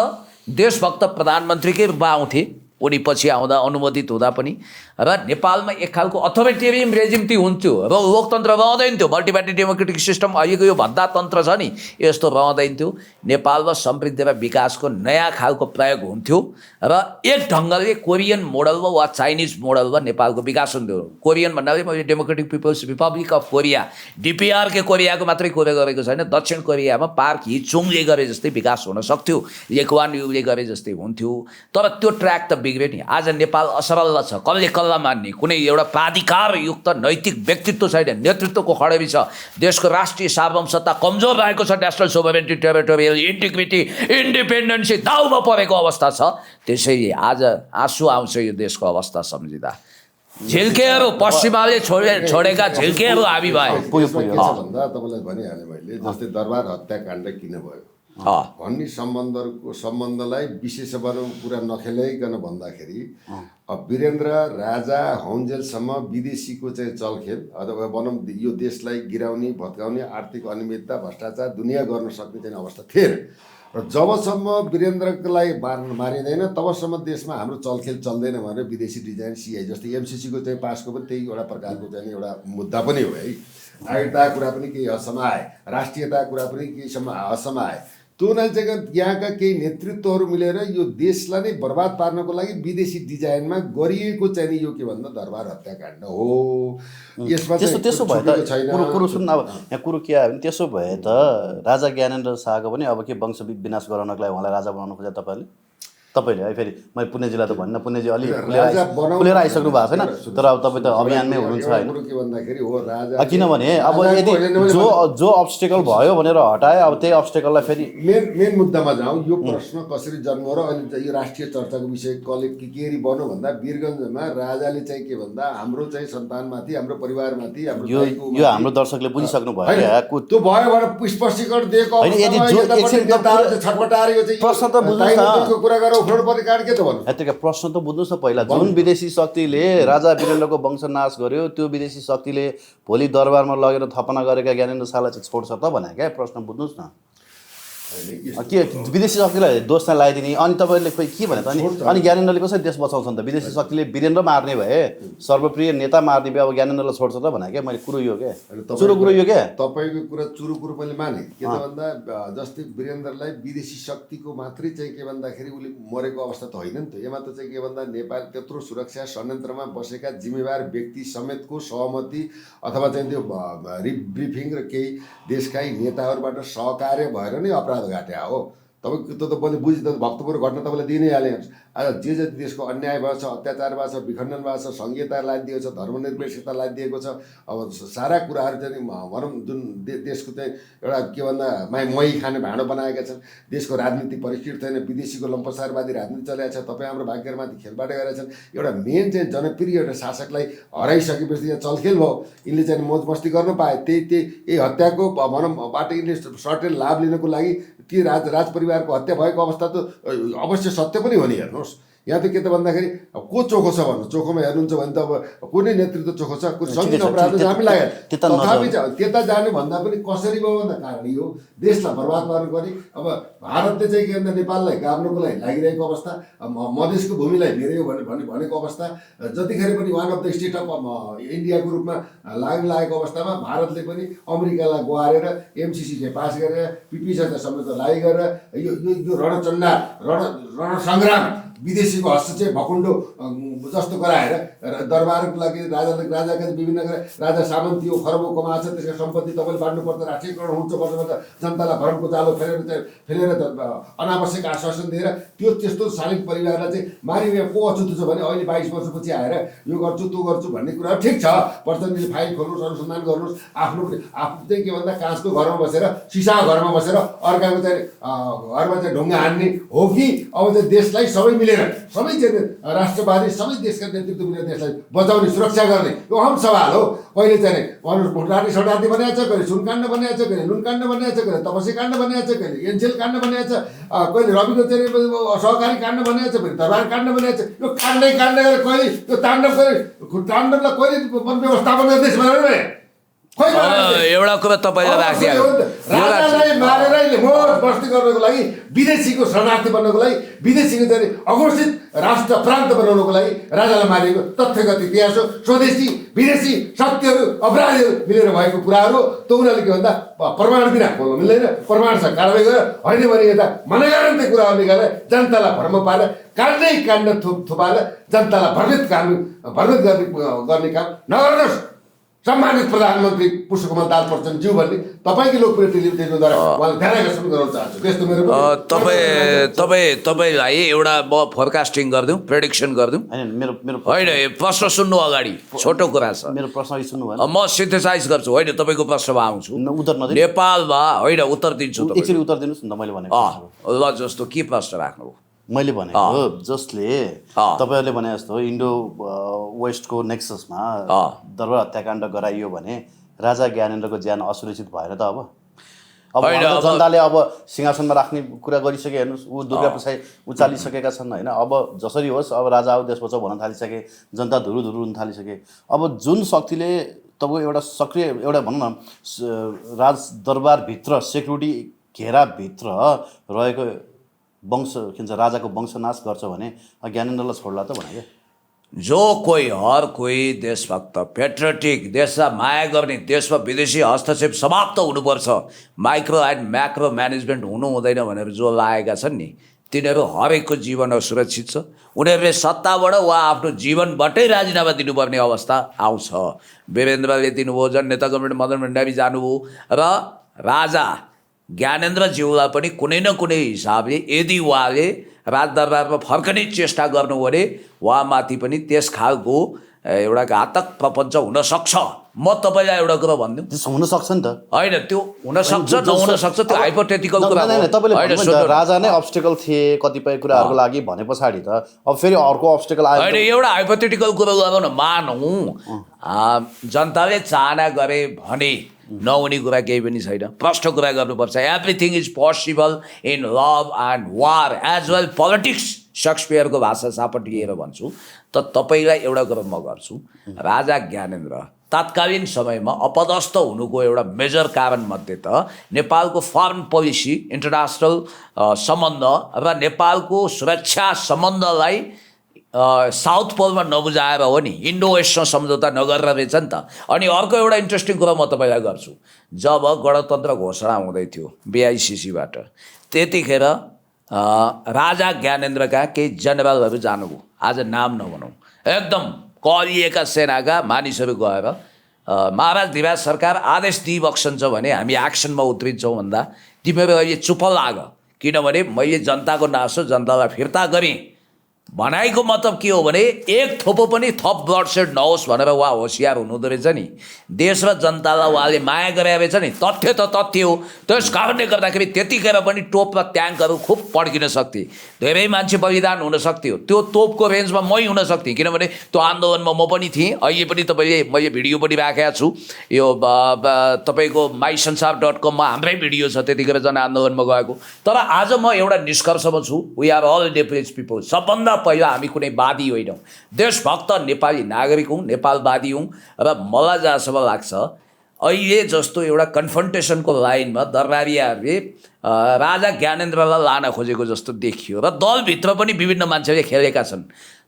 देशभक्त प्रधानमन्त्रीकै रूपमा आउँथे। उनी पछि आउँदा अनुमोदित हुँदा पनि र नेपालमा एक खालको अथोरिटेरियन रेजिम ती हुन्थ्यो र लोकतन्त्र रहँदैन थियो। मल्टिपार्टी डेमोक्रेटिक सिस्टम अहिलेको यो भद्दा तन्त्र छ नि यस्तो रहँदैन थियो। नेपालमा समृद्धि र विकासको नयाँ खालको प्रयोग हुन्थ्यो र एक ढङ्गले कोरियन मोडलमा वा चाइनिज मोडलमा नेपालको विकास हुन्थ्यो। कोरियन भन्नाले मैले Democratic People's Republic of Korea DPRK कोरियाको मात्रै कुरा गरेको छैन, दक्षिण कोरियामा पार्क हि चुङले गरे जस्तै विकास हुन सक्थ्यो, लेकवान युले गरे जस्तै हुन्थ्यो। तर त्यो ट्र्याक त बिग्रियो नि। आज नेपाल असरल छ, कसले कसलाई मान्ने, कुनै एउटा प्राधिकारयुक्त नैतिक व्यक्तित्व छैन, नेतृत्वको खडेरी छ, देशको राष्ट्रिय सार्वभौमसत्ता कमजोर रहेको छ, national sovereignty territorial integrity independency दाउमा परेको अवस्था छ। त्यसैले आज आँसु आउँछ यो देशको अवस्था सम्झिँदा। झिल्केहरू पश्चिमाले छोडेका झिल्केहरू हामी भए भन्दा तपाईँलाई भनिहालेँ मैले, जस्तै दरबार हत्याकाण्ड किन भयो भन्ने सम्बन्धलाई विशेष कुरा नखेलाइकन भन्दाखेरि वीरेन्द्र राजा हौन्जेलसम्म विदेशीको चाहिँ चलखेल अथवा भनौँ यो देशलाई गिराउने भत्काउने आर्थिक अनियमितता भ्रष्टाचार दुनियाँ गर्न सक्ने चाहिँ अवस्था थिएन। र जबसम्म वीरेन्द्रलाई मारिँदैन तबसम्म देशमा हाम्रो चलखेल चल्दैन भनेर विदेशी डिजाइन सिआई जस्तै एमसिसीको चाहिँ पासको पनि त्यही एउटा प्रकारको चाहिँ एउटा मुद्दा पनि हो है। नागरिकताको कुरा पनि केही हदसम्म आए, राष्ट्रियताको कुरा पनि केही हदसम्म आए। त्यो नै चाहिँ यहाँका केही नेतृत्वहरू मिलेर यो देशलाई नै बर्बाद पार्नको लागि विदेशी डिजाइनमा गरिएको चाहिँ यो के भन्दा दरबार हत्याकाण्ड हो। यसमा त्यसो भए त कुरो सुन्नु, अब यहाँ कुरो के आयो भने त्यसो भए त राजा ज्ञानेन्द्र शाहको पनि अब के वंश विनाश गराउनको लागि उहाँलाई राजा बनाउनु खोजे तपाईँले है। फेरि मैले पुणे जिल्ला त भन्न, पुणे जिल्ला अलिक खुलेर आइसक्नु भएको छैन, तर अब तपाईँ त अभियानमै हुनुहुन्छ होइन। के भन्दाखेरि हो राजा, किनभने अब यदि जो अब्स्टेकल भयो भनेर हटाए अब त्यही अब्स्टेकललाई फेरि मेन मुद्दामा जाउँ। यो प्रश्न कसरी जन्म र अनि यो राष्ट्रिय चर्चाको विषय कसले के बन्यो भन्दा वीरगञ्जमा राजाले चाहिँ के भन्दा हाम्रो चाहिँ सन्तानमाथि, हाम्रो परिवारमाथि, हाम्रो यो हाम्रो दर्शकले बुझिसक्नु भयो। त्यो भयो भने स्पष्टीकरण दिएको छटपटाएर यो चाहिँ प्रश्न त बुझ्नुहोस् कुरा गरेर उफ्रनु पर्ने कारण के त भन्नु। यतिकै प्रश्न त बुझ्नुहोस् न, पहिला जुन विदेशी शक्तिले राजा वीरेन्द्रको वंश नाश गर्यो त्यो विदेशी शक्तिले भोलि दरबारमा लगेर थपना गरेका ज्ञानेन्द्र शाहलाई चाहिँ छोड्छ त भने क्या प्रश्न बुझ्नुहोस् न। के विदेशी शक्तिलाई दोष चाहिँ लगाइदिने अनि तपाईँले खोइ के भने त अनि ज्ञानेन्द्रले कसरी देश बचाउँछन् त? विदेशी शक्तिले वीरेन्द्र मार्ने भए, सर्वप्रिय नेता मार्ने भए अब ज्ञानेन्द्रलाई छोड्छ त भने क्या मैले कुरो यो क्या चुरो कुरो यो क्या तपाईँको कुरा चुरो कुरो मैले माने के त भन्दा जस्तै वीरेन्द्रलाई विदेशी शक्तिको मात्रै चाहिँ के भन्दाखेरि उसले मरेको अवस्था त होइन नि त। यसमा त चाहिँ के भन्दा नेपाल त्यत्रो सुरक्षा षड्यन्त्रमा बसेका जिम्मेवार व्यक्ति समेतको सहमति अथवा चाहिँ त्यो रिब्रिफिङ र केही देशका नेताहरूबाट सहकार्य भएर नै अपराध घाटे हो। तपाईँ त्यो त मैले बुझेँ, त भक्तपुर घटना तपाईँलाई दिइ नै हालेँ। आज जे जति देशको अन्याय भएको छ, अत्याचार भएको छ, विखण्डन भएको छ, सङ्घीयता लादिएको छ, धर्मनिरपेक्षता लादिएको छ, अब सारा कुराहरू चाहिँ भनौँ जुन देशको चाहिँ एउटा के भन्दा मही खाने भाँडो बनाएका छन्। देशको राजनीति परिष्कृत छैन, विदेशीको लम्पसारवादी राजनीति चलेको छ, तपाईँ हाम्रो भाग्यमाथि खेलबाट गरेका छन्। एउटा मेन चाहिँ जनप्रिय एउटा शासकलाई हराइसकेपछि यहाँ चलखेल भयो, यिनले चाहिँ मोज मस्ती गर्न पाए। त्यही हत्याको भनौँ बाट यिनले सर्टेन लाभ लिनको लागि ती राज परिवारको हत्या भएको अवस्था त अवश्य सत्य पनि हो नि। हेर्नुहोस् यहाँ त के त भन्दाखेरि को चोखो छ भन्नु, चोखोमा हेर्नुहुन्छ भने त अब कुनै नेतृत्व चोखो छ, कुनै सङ्गीन अपराध हामी लाग्यो। तथापि त्यता जाने भन्दा पनि कसरी भयो भन्दा कारण यो देशलाई बर्बाद पार्नुको लागि अब भारतले चाहिँ के भन्दा नेपाललाई गाड्नुको लागि लागिरहेको अवस्था, मधेसको भूमिलाई भेर्यो भनेको अवस्था, जतिखेर पनि one of the state of इन्डियाको रूपमा लागेको अवस्थामा भारतले पनि अमेरिकालाई गुहारेर एमसिसी चाहिँ पास गरेर पिपिसँग समेत लागि गरेर यो रणचण्डा रणसङ्ग्राम विदेशीको हस्तक्षेप भकुण्डो जस्तो गराएर दरबारको लागि राजाका विभिन्न राजा सामन्त थियो, खरबौँ कमाएको छ, त्यसका सम्पत्ति तपाईँले बाँड्नुपर्छ, राष्ट्रियकरण हुन्छ पर्छ, जनतालाई भरमको जालो फेरेर अनावश्यक आश्वासन दिएर त्यो त्यस्तो शालिग परिवारलाई चाहिँ मारिने को अछुतो छ भने अहिले 22 वर्षपछि आएर यो गर्छु त्यो गर्छु भन्ने कुरा ठिक छ, प्रचण्डले फाइल खोल्नुहोस्, अनुसन्धान गर्नुहोस्, आफू चाहिँ के भन्दा काँचको घरमा बसेर सिसाको घरमा बसेर अर्काको चाहिँ घरमा चाहिँ ढुङ्गा हान्ने हो कि अब चाहिँ देशलाई सबै मिलेर सबै चाहिँ राष्ट्रवादी सबै देशका नेतृत्व मिलेर देशलाई बचाउने सुरक्षा गर्ने यो अहम सवाल हो। कहिले चाहिँ भन्नुहोस् भुटानी सडाती बनाएको छ, कहिले सुनकाण्ड बनाएको छ, कहिले नुनकाण्ड बनाएको छ, कहिले तपसी काण्ड बनाएको छ, कहिले एनसेल काण्ड बनाएको छ, कहिले रविको चाहिँ सहकारी काण्ड बनाएको छ, कहिले दरबार काण्ड बनाएको छ। यो काण्डै काण्ड गरेर कहिले यो ताण्डवलाई कहिले व्यवस्थापन गर्दैछ भने एउटा कुरा तपाईँले राखिदियो, राजालाई मारेर मोज बस्ती गर्नको लागि, विदेशीको शरणार्थी बन्नको लागि, विदेशीको चाहिँ अघोषित राष्ट्र प्रान्त बनाउनको लागि राजालाई मारिएको तथ्यगत इतिहास हो। स्वदेशी विदेशी शक्तिहरू अपराधीहरू मिलेर भएको कुराहरू त उनीहरूले के भन्दा प्रमाण बिना बोल्नु मिल्दैन, प्रमाणसँग कारवाही गरेर होइन भने यता मनोगान्ती कुराहरू निकालेर जनतालाई भ्रम पारेर काण्ड थुपाएर जनतालाई भ्रमित गर्ने काम नगर्नुहोस्। सम्मानित प्रधानमन्त्री पुष्पकमल दाहाल प्रचण्डज्यू भन्ने तपाईँकै लोकप्रिय टेलिभिजनद्वारा उहाँले ध्यान आकर्षण गराउन चाहन्छु। त्यस्तो मेरो तपाईँलाई एउटा म फोरकास्टिङ गरिदिउँ, प्रेडिक्सन गरिदिउँ। होइन प्रश्न सुन्नु अगाडि छोटो कुरा छ, मेरो प्रश्न सुन्नु भएन, म सिन्थेसाइज गर्छु। होइन तपाईँको प्रश्नमा आउँछु। नेपालमा होइन उत्तर दिन्छु, एकचोटि उत्तर दिनुहोस् न त। मैले भनेको ल जस्तो के प्रश्न राख्नु? मैले भनेको जसले तपाईँहरूले भने जस्तो इन्डो वेस्टको नेक्ससमा दरबार हत्याकाण्ड गराइयो भने राजा ज्ञानेन्द्रको ज्यान असुरक्षित भएन त? अब जनताले अब सिंहासनमा राख्ने कुरा गरिसके, हेर्नुहोस् ऊ दुर्गा प्रसाद उचालिसकेका छन् होइन। अब जसरी होस् अब राजा आऊ देश बचाऊ भन्न थालिसके, जनता धुरु हुन थालिसके। अब जुन शक्तिले तपाईँको एउटा सक्रिय एउटा भनौँ न राज दरबारभित्र सेक्युरिटी घेराभित्र रहेको वंश के भन्छ राजाको वंशनाश गर्छ भने ज्ञानेन्द्रलाई छोड्ला त भने क्या। जो कोही हर कोही देशभक्त पेट्रियोटिक देशलाई माया गर्ने, देशमा विदेशी हस्तक्षेप समाप्त हुनुपर्छ, माइक्रो एन्ड म्याक्रो म्यानेजमेन्ट हुनु हुँदैन भनेर जो लागेका छन् नि तिनीहरू हरेकको जीवन सुरक्षित छ। उनीहरूले सत्ताबाट वा आफ्नो जीवनबाटै राजीनामा दिनुपर्ने अवस्था आउँछ। वीरेन्द्रले दिनुभयो, जननेता गभर्मेन्ट मदन भण्डारी जानुभयो र राजा ज्ञानेन्द्रज्यूलाई पनि कुनै न कुनै हिसाबले यदि उहाँले राजदरबारमा फर्कने चेष्टा गर्नु भने उहाँमाथि पनि त्यस खालको एउटा घातक प्रपञ्च हुनसक्छ। म तपाईँलाई एउटा कुरा भनिदिउँ, हुनसक्छ नि त। होइन त्यो हुनसक्छ नहुनसक्छ, त्यो हाइपोथेटिकल कुरा हो। तपाईँले राजा नै अब्स्टेकल थिए कतिपय कुराहरूको लागि भने पछाडि त अब फेरि अर्को अब्स्टेकल आयो। होइन एउटा हाइपोथेटिकल कुरा गरौँ न, मानौँ जनताले चाहना गरे भने नहुने कुरा केही पनि छैन। प्रश्न कुरा गर्नुपर्छ। Everything is possible in love and war as well politics, सेक्सपियरको भाषा सापटिएर भन्छु। त तपाईँलाई एउटा कुरा म गर्छु, राजा ज्ञानेन्द्र तात्कालीन समयमा अपदस्थ हुनुको एउटा मेजर कारण मध्ये त नेपालको फरेन पोलिसी, इन्टरनेसनल सम्बन्ध र नेपालको सुरक्षा सम्बन्धलाई साउथ पोलमा नबुझाएर हो नि, इन्डो वेस्टसँग सम्झौता नगरेर रहेछ नि त। अनि अर्को एउटा इन्ट्रेस्टिङ कुरा म तपाईँलाई गर्छु, जब गणतन्त्र घोषणा हुँदै थियो BICCबाट त्यतिखेर राजा ज्ञानेन्द्रका केही जेनरलहरू जानुभयो, आज नाम नभनौँ, एकदम कलिएका सेनाका मानिसहरू गएर महाराज धिराज सरकार आदेश दिइबक्सन्छ भने हामी एक्सनमा उत्रिन्छौँ भन्दा तिमीहरू अहिले चुप लाग, किनभने मैले जनताको नासो जनतालाई फिर्ता गरेँ भनाइको मतलब के हो भने एक थोपो पनि थप ब्लडसेड नहोस् भनेर उहाँ होसियार हुनुहुँदो रहेछ नि। देश र जनतालाई उहाँले माया गरे रहेछ नि, तथ्य त तथ्य हो। त्यस कारणले गर्दाखेरि त्यतिखेर पनि तोप र ट्याङ्कहरू खुब पड्किन सक्थे, धेरै मान्छे बलिदान हुन सक्थ्यो। त्यो तोपको रेन्जमा मै हुन सक्थेँ, किनभने त्यो आन्दोलनमा म पनि थिएँ। अहिले पनि मैले भिडियो पनि राखेको छु, यो तपाईँको mysansaar.com मा हाम्रै भिडियो छ त्यतिखेर जनआन्दोलनमा गएको। तर आज म एउटा निष्कर्षमा छु, we are all depressed people. सबभन्दा पहिला हामी कुनै वादी होइनौँ, देशभक्त नेपाली नागरिक हौँ, नेपालवादी हौँ। र मलाई जहाँसम्म लाग्छ अहिले जस्तो एउटा कन्फ्रन्टेसनको लाइनमा दरबारियाहरूले राजा ज्ञानेन्द्रलाई लान खोजेको जस्तो देखियो र दलभित्र पनि विभिन्न मान्छेले खेलेका छन्।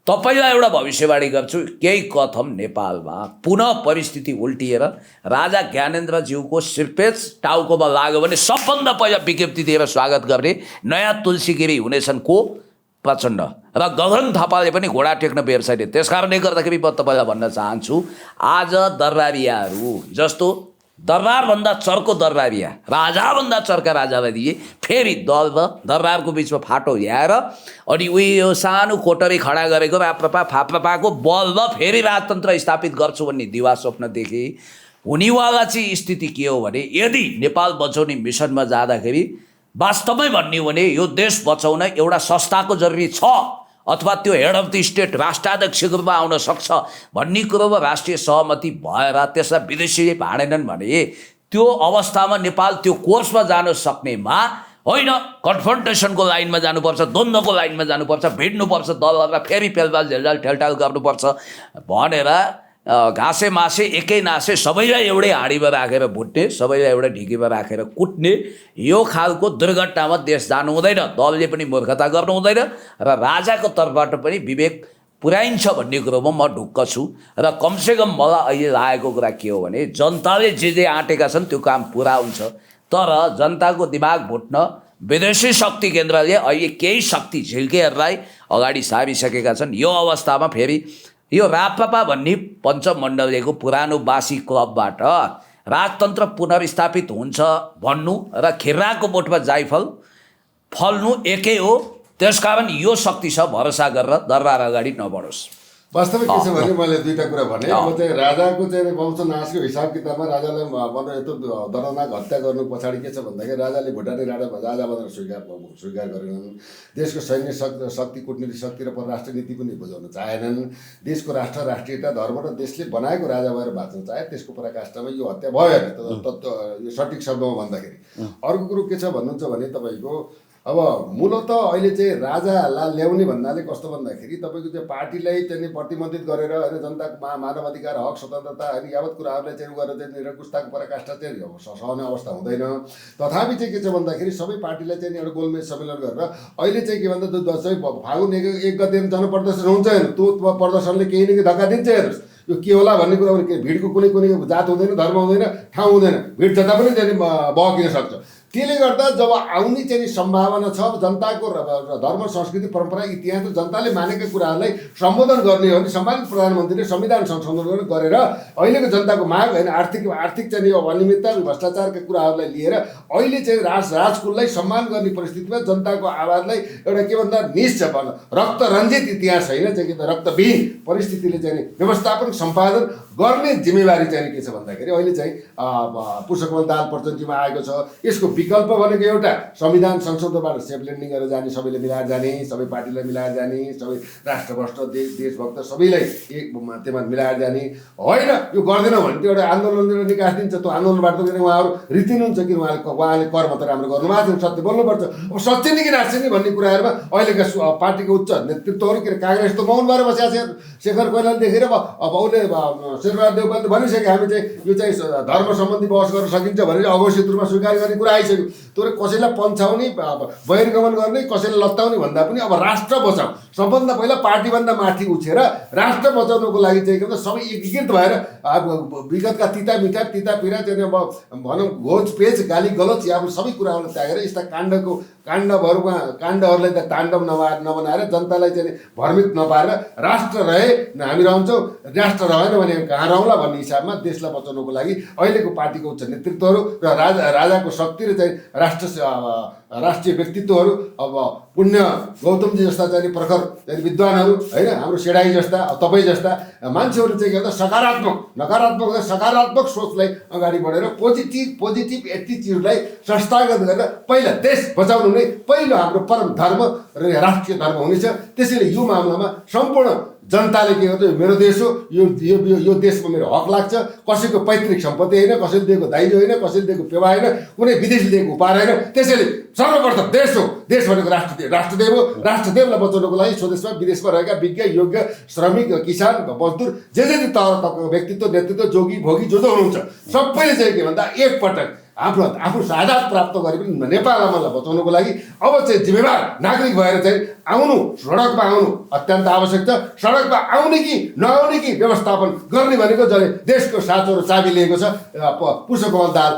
तपाईँलाई एउटा भविष्यवाणी गर्छु, केही कथम नेपालमा पुनः परिस्थिति उल्टिएर राजा ज्ञानेन्द्रज्यूको सिरपेच टाउकोमा लाग्यो भने सबभन्दा पहिला विज्ञप्ति दिएर स्वागत गर्ने नयाँ तुलसीगिरी हुनेछन् को? प्रचण्ड र गगन थापाले पनि घोडा टेक्न बेर छैन। त्यस कारणले गर्दाखेरि म तपाईँलाई भन्न चाहन्छु, आज दरबारियाहरू जस्तो दरबारभन्दा चर्को दरबारिया, राजाभन्दा चर्का राजालाई दिए, फेरि दल र दरबारको बिचमा फाटो ल्याएर अनि उही यो सानो कोटरी खडा गरेको राप्रपा फाप्रपाको बलमा फेरि राजतन्त्र स्थापित गर्छु भन्ने दिवा स्वप्न देखे। हुनेवाला चाहिँ स्थिति के हो भने यदि नेपाल बचाउने मिसनमा जाँदाखेरि वास्तवमै भन्ने हो भने यो देश बचाउन एउटा संस्थाको जरुरी छ अथवा त्यो हेड अफ द स्टेट राष्ट्राध्यक्षको रूपमा आउन सक्छ भन्ने कुरोमा राष्ट्रिय सहमति भएर त्यसलाई विदेशीले भाँडेनन् भने त्यो अवस्थामा नेपाल त्यो कोर्समा जान सक्नेमा होइन, कन्फ्रन्टेसनको लाइनमा जानुपर्छ, द्वन्द्वको लाइनमा जानुपर्छ, भिड्नुपर्छ, दलहरूलाई फेरि पेलपाल झेलझाल ठेलठाल गर्नुपर्छ भनेर घाँसे मासे एकै नासे सबैलाई एउटै हाँडीमा राखेर भुट्ने, सबैलाई एउटै ढिकीमा राखेर कुट्ने यो खालको दुर्घटनामा देश जानु हुँदैन। दलले पनि मूर्खता गर्नु हुँदैन र राजाको तर्फबाट पनि विवेक पुर्याइन्छ भन्ने कुरोमा म ढुक्क छु। र कमसेकम मलाई अहिले लागेको कुरा के हो भने जनताले जे आँटेका छन् त्यो काम पुरा हुन्छ, तर जनताको दिमाग भुट्न विदेशी शक्ति केन्द्रले अहिले केही शक्ति झिल्केहरूलाई अगाडि सारिसकेका छन्। यो अवस्थामा फेरि यो राप्रपा भन्ने पञ्चमण्डलको पुरानो बासी क्लबबाट राजतन्त्र पुनर्स्थापित हुन्छ भन्नु र खिर्राको बोटमा जाइफल फल्नु एकै हो। त्यसकारण यो शक्ति छ, भरोसा गरेर दरबार अगाडि नबढोस्। वास्तविक के छ भने मैले दुईटा कुरा भने, अब चाहिँ राजाको चाहिँ वंशनाशको हिसाब किताबमा राजालाई यत्रो दर्दनाक हत्या गर्नु पछाडि के छ भन्दाखेरि राजाले भुटानी राजा भनेर स्वीकार गरेनन्। देशको सैन्य शक्ति, कूटनीतिक शक्ति र परराष्ट्र नीति पनि बुझाउन चाहेनन्। देशको राष्ट्रियता, धर्म र देशले बनाएको राजा भएर बाँच्न चाहे। त्यसको पराकाष्ठमा यो हत्या भयो यो सठिक शब्दमा भन्दाखेरि। अर्को कुरो के छ भन्नुहुन्छ भने तपाईँको अब मूलत अहिले चाहिँ राजालाई ल्याउने भन्नाले कस्तो भन्दाखेरि तपाईँको चाहिँ पार्टीलाई चाहिँ प्रतिबन्धित गरेर होइन जनताको मानव अधिकार, हक, स्वतन्त्रता अनि यावत कुराहरूलाई चाहिँ गरेर चाहिँ निरङ्कुशताको पराकाष्ठा चाहिँ सहने अवस्था हुँदैन। तथापि चाहिँ के छ भन्दाखेरि सबै पार्टीलाई चाहिँ एउटा गोलमेज सम्मेलन गरेर अहिले चाहिँ के भन्दा चाहिँ फागुन 1 गते जनप्रदर्शन हुन्छ हेर्नु, त्यो प्रदर्शनले केही न केही धक्का दिन्छ हेर्नुहोस्। यो के होला भन्ने कुरा भने भिडको कुनै जात हुँदैन, धर्म हुँदैन, ठाउँ हुँदैन, भिड जता पनि चाहिँ बहकिन सक्छ। त्यसले गर्दा जब आउने चाहिँ सम्भावना छ जनताको धर्म, संस्कृति, परम्परा, इतिहास र जनताले मानेका कुराहरूलाई सम्बोधन गर्ने हो भने सम्मानित प्रधानमन्त्रीले संविधान संशोधन गरेर अहिलेको जनताको माग होइन आर्थिक चाहिँ यो अनियमितता, भ्रष्टाचारका कुराहरूलाई लिएर अहिले चाहिँ राजकुललाई सम्मान गर्ने परिस्थितिमा जनताको आवाजलाई एउटा के भन्दा निश्चय रक्त रञ्जित इतिहास होइन चाहिँ रक्तविहीन परिस्थितिले चाहिँ व्यवस्थापन सम्पादन गर्ने जिम्मेवारी चाहिँ के छ भन्दाखेरि अहिले चाहिँ पुष्पकमल दाहाल प्रचण्डजीमा आएको छ। यसको विकल्प भनेको एउटा संविधान संशोधनबाट सेफ ल्यान्डिङ गरेर जाने, सबैले मिलाएर जाने, सबै पार्टीलाई मिलाएर जाने, सबै राष्ट्रभ्रष्ट देशभक्त सबैलाई एक त्यसमा मिलाएर जाने होइन। यो गर्दैनौँ भने त्यो एउटा आन्दोलन निकास दिन्छ। त्यो आन्दोलनबाट त उहाँहरू रितिनुहुन्छ कि उहाँले कर्म त राम्रो गर्नुभएको थियो, सत्य बोल्नुपर्छ। अब सत्य नि कि नाच्छ नि भन्ने कुराहरूमा अहिलेका पार्टीको उच्च नेतृत्वहरू के काङ्ग्रेस त मौन भएर बसेको छ। शेखर कोइरालाले देखेर अब उसले शेरबहादुर देउपाले भनिसक्यो हामी चाहिँ यो चाहिँ धर्म सम्बन्धी बहस गर्न सकिन्छ भनेर अघोषित रूपमा स्वीकार गर्ने कुरा आइसक्यो। तर कसैलाई पन्छाउने, बहिर्गमन गर्ने, कसैलाई लत्ताउने भन्दा पनि अब राष्ट्र बचाऊ, सबभन्दा पहिला पार्टीभन्दा माथि उठेर राष्ट्र बचाउनुको लागि चाहिँ के भन्छ सबै एकीकृत भएर विगतका तिता मिठा, तिता पिरा चाहिँ अब भनौँ घोच पेच, गाली गलौज या सबै कुराहरूलाई त्यागेर यस्ता काण्डहरूलाई त ताण्डव नबनाएर जनतालाई चाहिँ भ्रमित नपारेर राष्ट्र रहे हामी रहन्छौँ, राष्ट्र रहेन भने कहाँ रहला भन्ने हिसाबमा देशलाई बचाउनुको लागि अहिलेको पार्टीको उच्च नेतृत्वहरू र राजाको शक्ति र चाहिँ राष्ट्रिय व्यक्तित्वहरू अब पुण्य गौतमजी जस्ता चाहिँ प्रखर चाहिँ विद्वानहरू होइन, हाम्रो सेडाई जस्ता, तपाईँ जस्ता मान्छेहरू चाहिँ के भन्छ सकारात्मक सोचलाई अगाडि बढेर पोजिटिभ एटिट्युडलाई संस्थागत गरेर पहिला देश बचाउनु नै पहिलो हाम्रो परम धर्म र राष्ट्रिय धर्म हुनेछ। त्यसैले यो मामलामा सम्पूर्ण जनताले के गर्छ मेरो देश हो, यो देशमा मेरो हक लाग्छ, कसैको पैतृक सम्पत्ति होइन, कसैले दिएको दाइजो होइन, कसैले दिएको पेवा होइन, कुनै विदेशले दिएको उपहार होइन। त्यसैले सर्वप्रथम देश हो, देश भनेको राष्ट्रदेव हो। राष्ट्रदेवलाई बचाउनको लागि स्वदेशमा विदेशमा रहेका विज्ञ योग्य श्रमिक किसान मजदुर जे तबकाको व्यक्तित्व नेतृत्व जोगी भोगी जो हुनुहुन्छ सबैले चाहिँ के भन्दा एकपटक आफ्नो शहादत प्राप्त गरे पनि नेपाल आमालाई बचाउनको लागि अब चाहिँ जिम्मेवार नागरिक भएर चाहिँ आउनु, सडकमा आउनु अत्यन्त आवश्यक छ। सडकमा आउने कि नआउने कि व्यवस्थापन गर्ने भनेको जसले देशको साँचो र चाबी लिएको छ पुष्पकमल दाहाल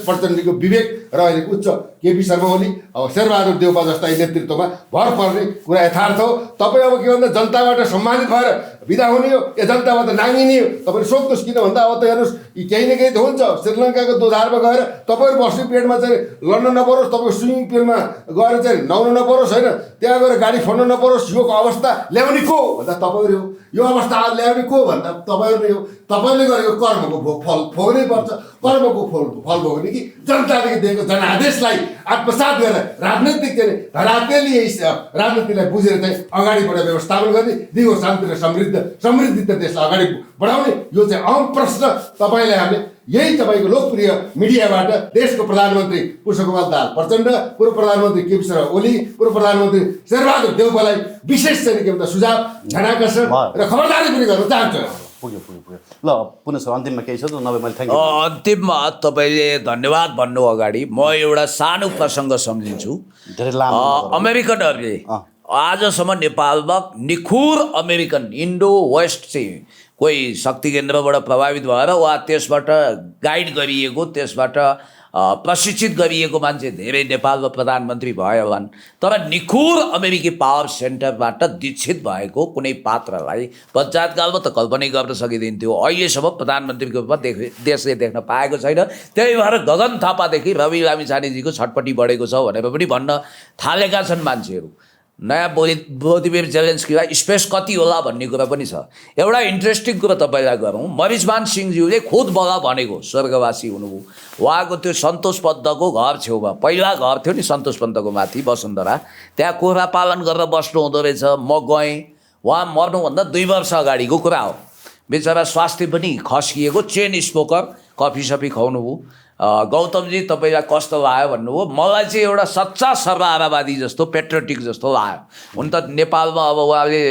प्रचण्डीको विवेक र अहिलेको उच्च केपी शर्मा ओली शेरबहादुर देउपा जस्ता नेतृत्वमा भर पर्ने कुरा यथार्थ हो। तपाईँ अब के भन्दा जनताबाट सम्मानित भएर विदा हुने हो या जनताबाट नाङ्गिने हो? तपाईँले सोध्नुहोस्, किन भन्दा अब त हेर्नुहोस् केही न केही त हुन्छ। श्रीलङ्काको दोधारमा गएर तपाईँहरू बस्ने पेटमा चाहिँ लड्न नपरोस्, तपाईँको स्विमिङ पुलमा गएर चाहिँ नुहाउनु नपरोस्, होइन त्यहाँ गएर गाडी फोड्न नपरोस्, यो अवस्था ल्याउने को भन्दा तपाईँहरू हो। यो अवस्था ल्याउने को भन्दा तपाईँहरू नै हो। तपाईँले गरेको कर्मको फल भोग्नै पर्छ। कर्मको फल भोग्ने कि जनताले दिएको जनादेशलाई आत्मसात गरेर राजनैतिक चाहिँ धरातेली राजनीतिलाई बुझेर चाहिँ अगाडि बढेर व्यवस्थापन गर्ने, दिगो शान्ति र समृद्धि देशलाई अगाडि बढाउने, यो चाहिँ अहम प्रश्न तपाईँले हामीले यही तपाईँको लोकप्रिय मिडियाबाट देशको प्रधानमन्त्री पुष्पकमल दाहाल प्रचण्ड, पूर्व प्रधानमन्त्री केपी शर्मा ओली, पूर्व प्रधानमन्त्री शेरबहादुर देउपालाई विशेष चाहिँ के भन्छ सुझाव ध्यानाकर्षण र खबरदारी पनि गर्न चाहन्छु। पुग्यो। ल पुनः सर अन्तिममा केही छ त? नभए मैले थ्याङ्क यू। अन्तिममा तपाईँले धन्यवाद भन्नु अगाडि म एउटा सानो प्रसङ्ग सम्झिन्छु। धेरै लामो अमेरिकनहरूले आजसम्म नेपालमा निखुर अमेरिकन इन्डो वेस्ट चाहिँ कोही शक्ति केन्द्रबाट प्रभावित भएर वा त्यसबाट गाइड गरिएको, त्यसबाट प्रशिक्षित गरिएको मान्छे धेरै नेपालमा प्रधानमन्त्री भए होलान्। तर निखुर अमेरिकी पावर सेन्टरबाट दीक्षित भएको कुनै पात्रलाई पञ्चायतकालमा त कल्पनै गर्न सकिँदैनथ्यो। अहिलेसम्म प्रधानमन्त्रीको रूपमा देशले देख्न पाएको छैन। त्यही भएर गगन थापादेखि रवि लामिछानेजीको छटपट्टि बढेको छ भनेर पनि भन्न थालेका छन् मान्छेहरू। नयाँ भ्लादिमिर जेलेन्स्कीलाई स्पेस कति होला भन्ने कुरा पनि छ। एउटा इन्ट्रेस्टिङ कुरा तपाईँलाई गरौँ, मरिचमान सिंहज्यूले खुद बगा भनेको स्वर्गवासी हुनुभयो। उहाँको त्यो सन्तोष पन्तको घर छेउमा पहिला घर थियो नि सन्तोष पन्तको माथि वसुन्धरा, त्यहाँ कुखुरा पालन गरेर बस्नु हुँदो रहेछ। म गएँ, उहाँ मर्नुभन्दा 2 वर्ष अगाडिको कुरा हो। बेचारा स्वास्थ्य पनि खस्किएको, चेन स्मोकर, कफी सफी खुवाउनु भयो। गौतमजी तपाईँलाई कस्तो लाग्यो भन्नुभयो। मलाई चाहिँ एउटा सच्चा सर्वहारावादी जस्तो पेट्रियोटिक जस्तो लाग्यो। हुन त नेपालमा अब उहाँले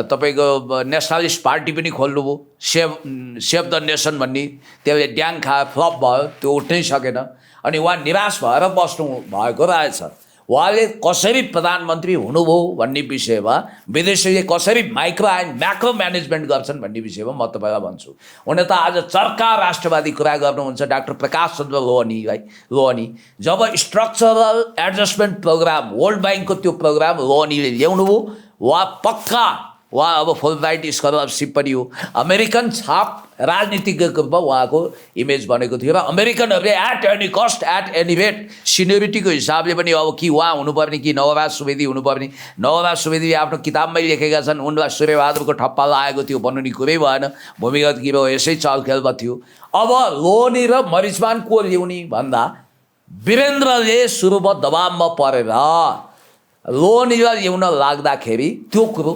तपाईँको नेसनलिस्ट पार्टी पनि खोल्नुभयो, सेभ द नेसन भन्ने, त्यसले ड्याङ खायो, फ्लप भयो, त्यो उठ्नै सकेन। अनि उहाँ निराश भएर बस्नु भएको रहेछ। उहाँले कसरी प्रधानमन्त्री हुनुभयो भन्ने विषयमा, विदेशीले कसरी माइक्रो एन्ड म्याक्रो म्यानेजमेन्ट गर्छन् भन्ने विषयमा म तपाईँलाई भन्छु। हुन त आज चर्का राष्ट्रवादी कुरा गर्नुहुन्छ डाक्टर प्रकाश चन्द्र लोहनी। जब स्ट्रक्चरल एडजस्टमेन्ट प्रोग्राम वर्ल्ड ब्याङ्कको त्यो प्रोग्राम लोहनीले ल्याउनुभयो, उहाँ पक्का उहाँ अब फुलब्राइट स्कलरसिप पनि हो। अमेरिकन छाप राजनीतिज्ञको रूपमा उहाँको इमेज बनेको थियो र अमेरिकनहरूले at any cost at any rate सिनियरिटीको हिसाबले पनि अब कि उहाँ हुनुपर्ने कि नवराज सुवेदी हुनुपर्ने। नवराज सुवेदीले आफ्नो किताबमै लेखेका छन् उनलाई सूर्यबहादुरको ठप्पा लागेको थियो भन्नु नि कुरै भएन, भूमिगत गिरो यसै चलखेलमा थियो। अब लोहनी र मरिचमान को ल्याउने भन्दा वीरेन्द्रले सुरुमा दबावमा परेर लोहनीलाई ल्याउन लाग्दाखेरि त्यो कुरो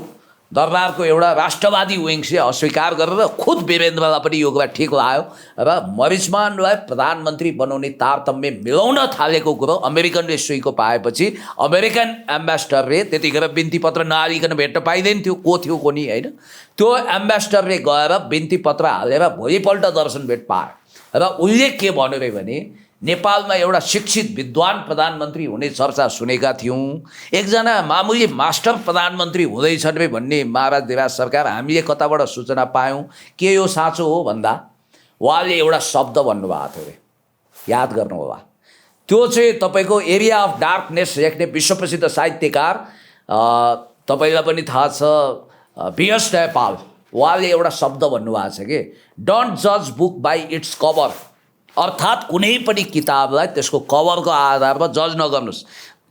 दरबारको एउटा राष्ट्रवादी विङ्सले अस्वीकार गरेर खुद वीरेन्द्रलाई पनि यो कुरा ठिक लाग्यो र मरिचमानलाई प्रधानमन्त्री बनाउने तारतम्य मिलाउन थालेको कुरो अमेरिकनले सुइको पाएपछि अमेरिकन एम्बेसडरले त्यतिखेर बिन्ती पत्र नहालिकन भेट्न पाइँदैन थियो, को थियो को नि होइन। त्यो एम्बेसडरले गएर बिन्ती पत्र हालेर भोलिपल्ट दर्शन भेट पायो र उसले के भन्यो रे भने नेपालमा एउटा शिक्षित विद्वान प्रधानमन्त्री हुने चर्चा सुनेका थियौँ, एकजना मामुली मास्टर प्रधानमन्त्री हुँदैछन् रे भन्ने महाराज देवाज सरकार हामीले कताबाट सूचना पायौँ। के यो साँचो हो भन्दा उहाँले एउटा शब्द भन्नुभएको थियो रे, याद गर्नु होला। त्यो चाहिँ तपाईँको एरिया अफ डार्कनेस लेख्ने विश्वप्रसिद्ध साहित्यकार तपाईँलाई पनि थाहा छ बीएस नेपाल, उहाँले एउटा शब्द भन्नुभएको छ कि डोन्ट जज बुक बाई इट्स कभर, अर्थात् कुनै पनि किताबलाई त्यसको कभरको आधारमा जज नगर्नुहोस्।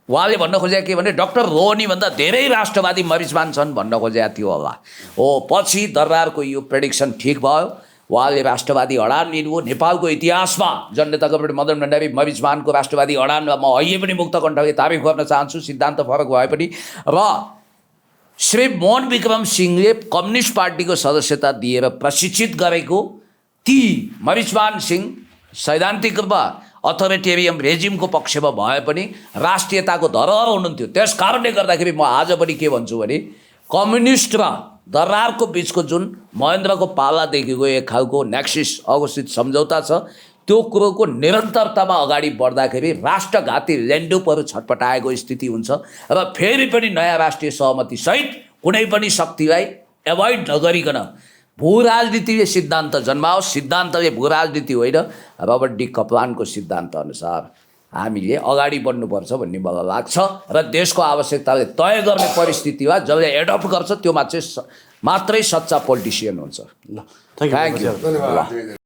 उहाँले भन्न खोजेको के भने डाक्टर लोहनीभन्दा धेरै राष्ट्रवादी मरिचमान छन् भन्न खोजेको थियो होला। हो पछि दरबारको यो प्रेडिक्सन ठिक भयो, उहाँले राष्ट्रवादी अडान लिनुभयो। नेपालको इतिहासमा जननेता कमरेड मदन भण्डारी मरिचमानको राष्ट्रवादी अडानलाई म अहिले पनि मुक्त कण्ठले तारिफ गर्न चाहन्छु, सिद्धान्त फरक भए पनि। र श्री मोहन विक्रम सिंहले कम्युनिस्ट पार्टीको सदस्यता दिएर प्रशिक्षित गरेको ती मरिचमान सिंह सैद्धान्तिक रूपमा अथोरिटेरियम रेजिमको पक्षमा भए पनि राष्ट्रियताको धरोहर हुनुहुन्थ्यो। त्यस कारणले गर्दाखेरि म आज पनि के भन्छु भने कम्युनिस्ट र दरबारको बिचको जुन महेन्द्रको पालादेखिको एक खालको नेक्सिस अघोषित सम्झौता छ त्यो कुरोको निरन्तरतामा अगाडि बढ्दाखेरि राष्ट्रघाती ल्यान्डुपहरू छटपटाएको स्थिति हुन्छ र फेरि पनि नयाँ राष्ट्रिय सहमतिसहित कुनै पनि शक्तिलाई एभोइड नगरिकन भू राजनीतिले सिद्धान्त जन्माओस्, सिद्धान्तले भू राजनीति होइन। रबर्ट डी कप्लानको सिद्धान्त अनुसार हामीले अगाडि बढ्नुपर्छ भन्ने मलाई लाग्छ र देशको आवश्यकताले तय गर्ने परिस्थितिमा जसले एडप्ट गर्छ त्यो मात्रै सच्चा पोलिटिसियन हुन्छ। ल थ्याङ्क यू। धन्यवाद।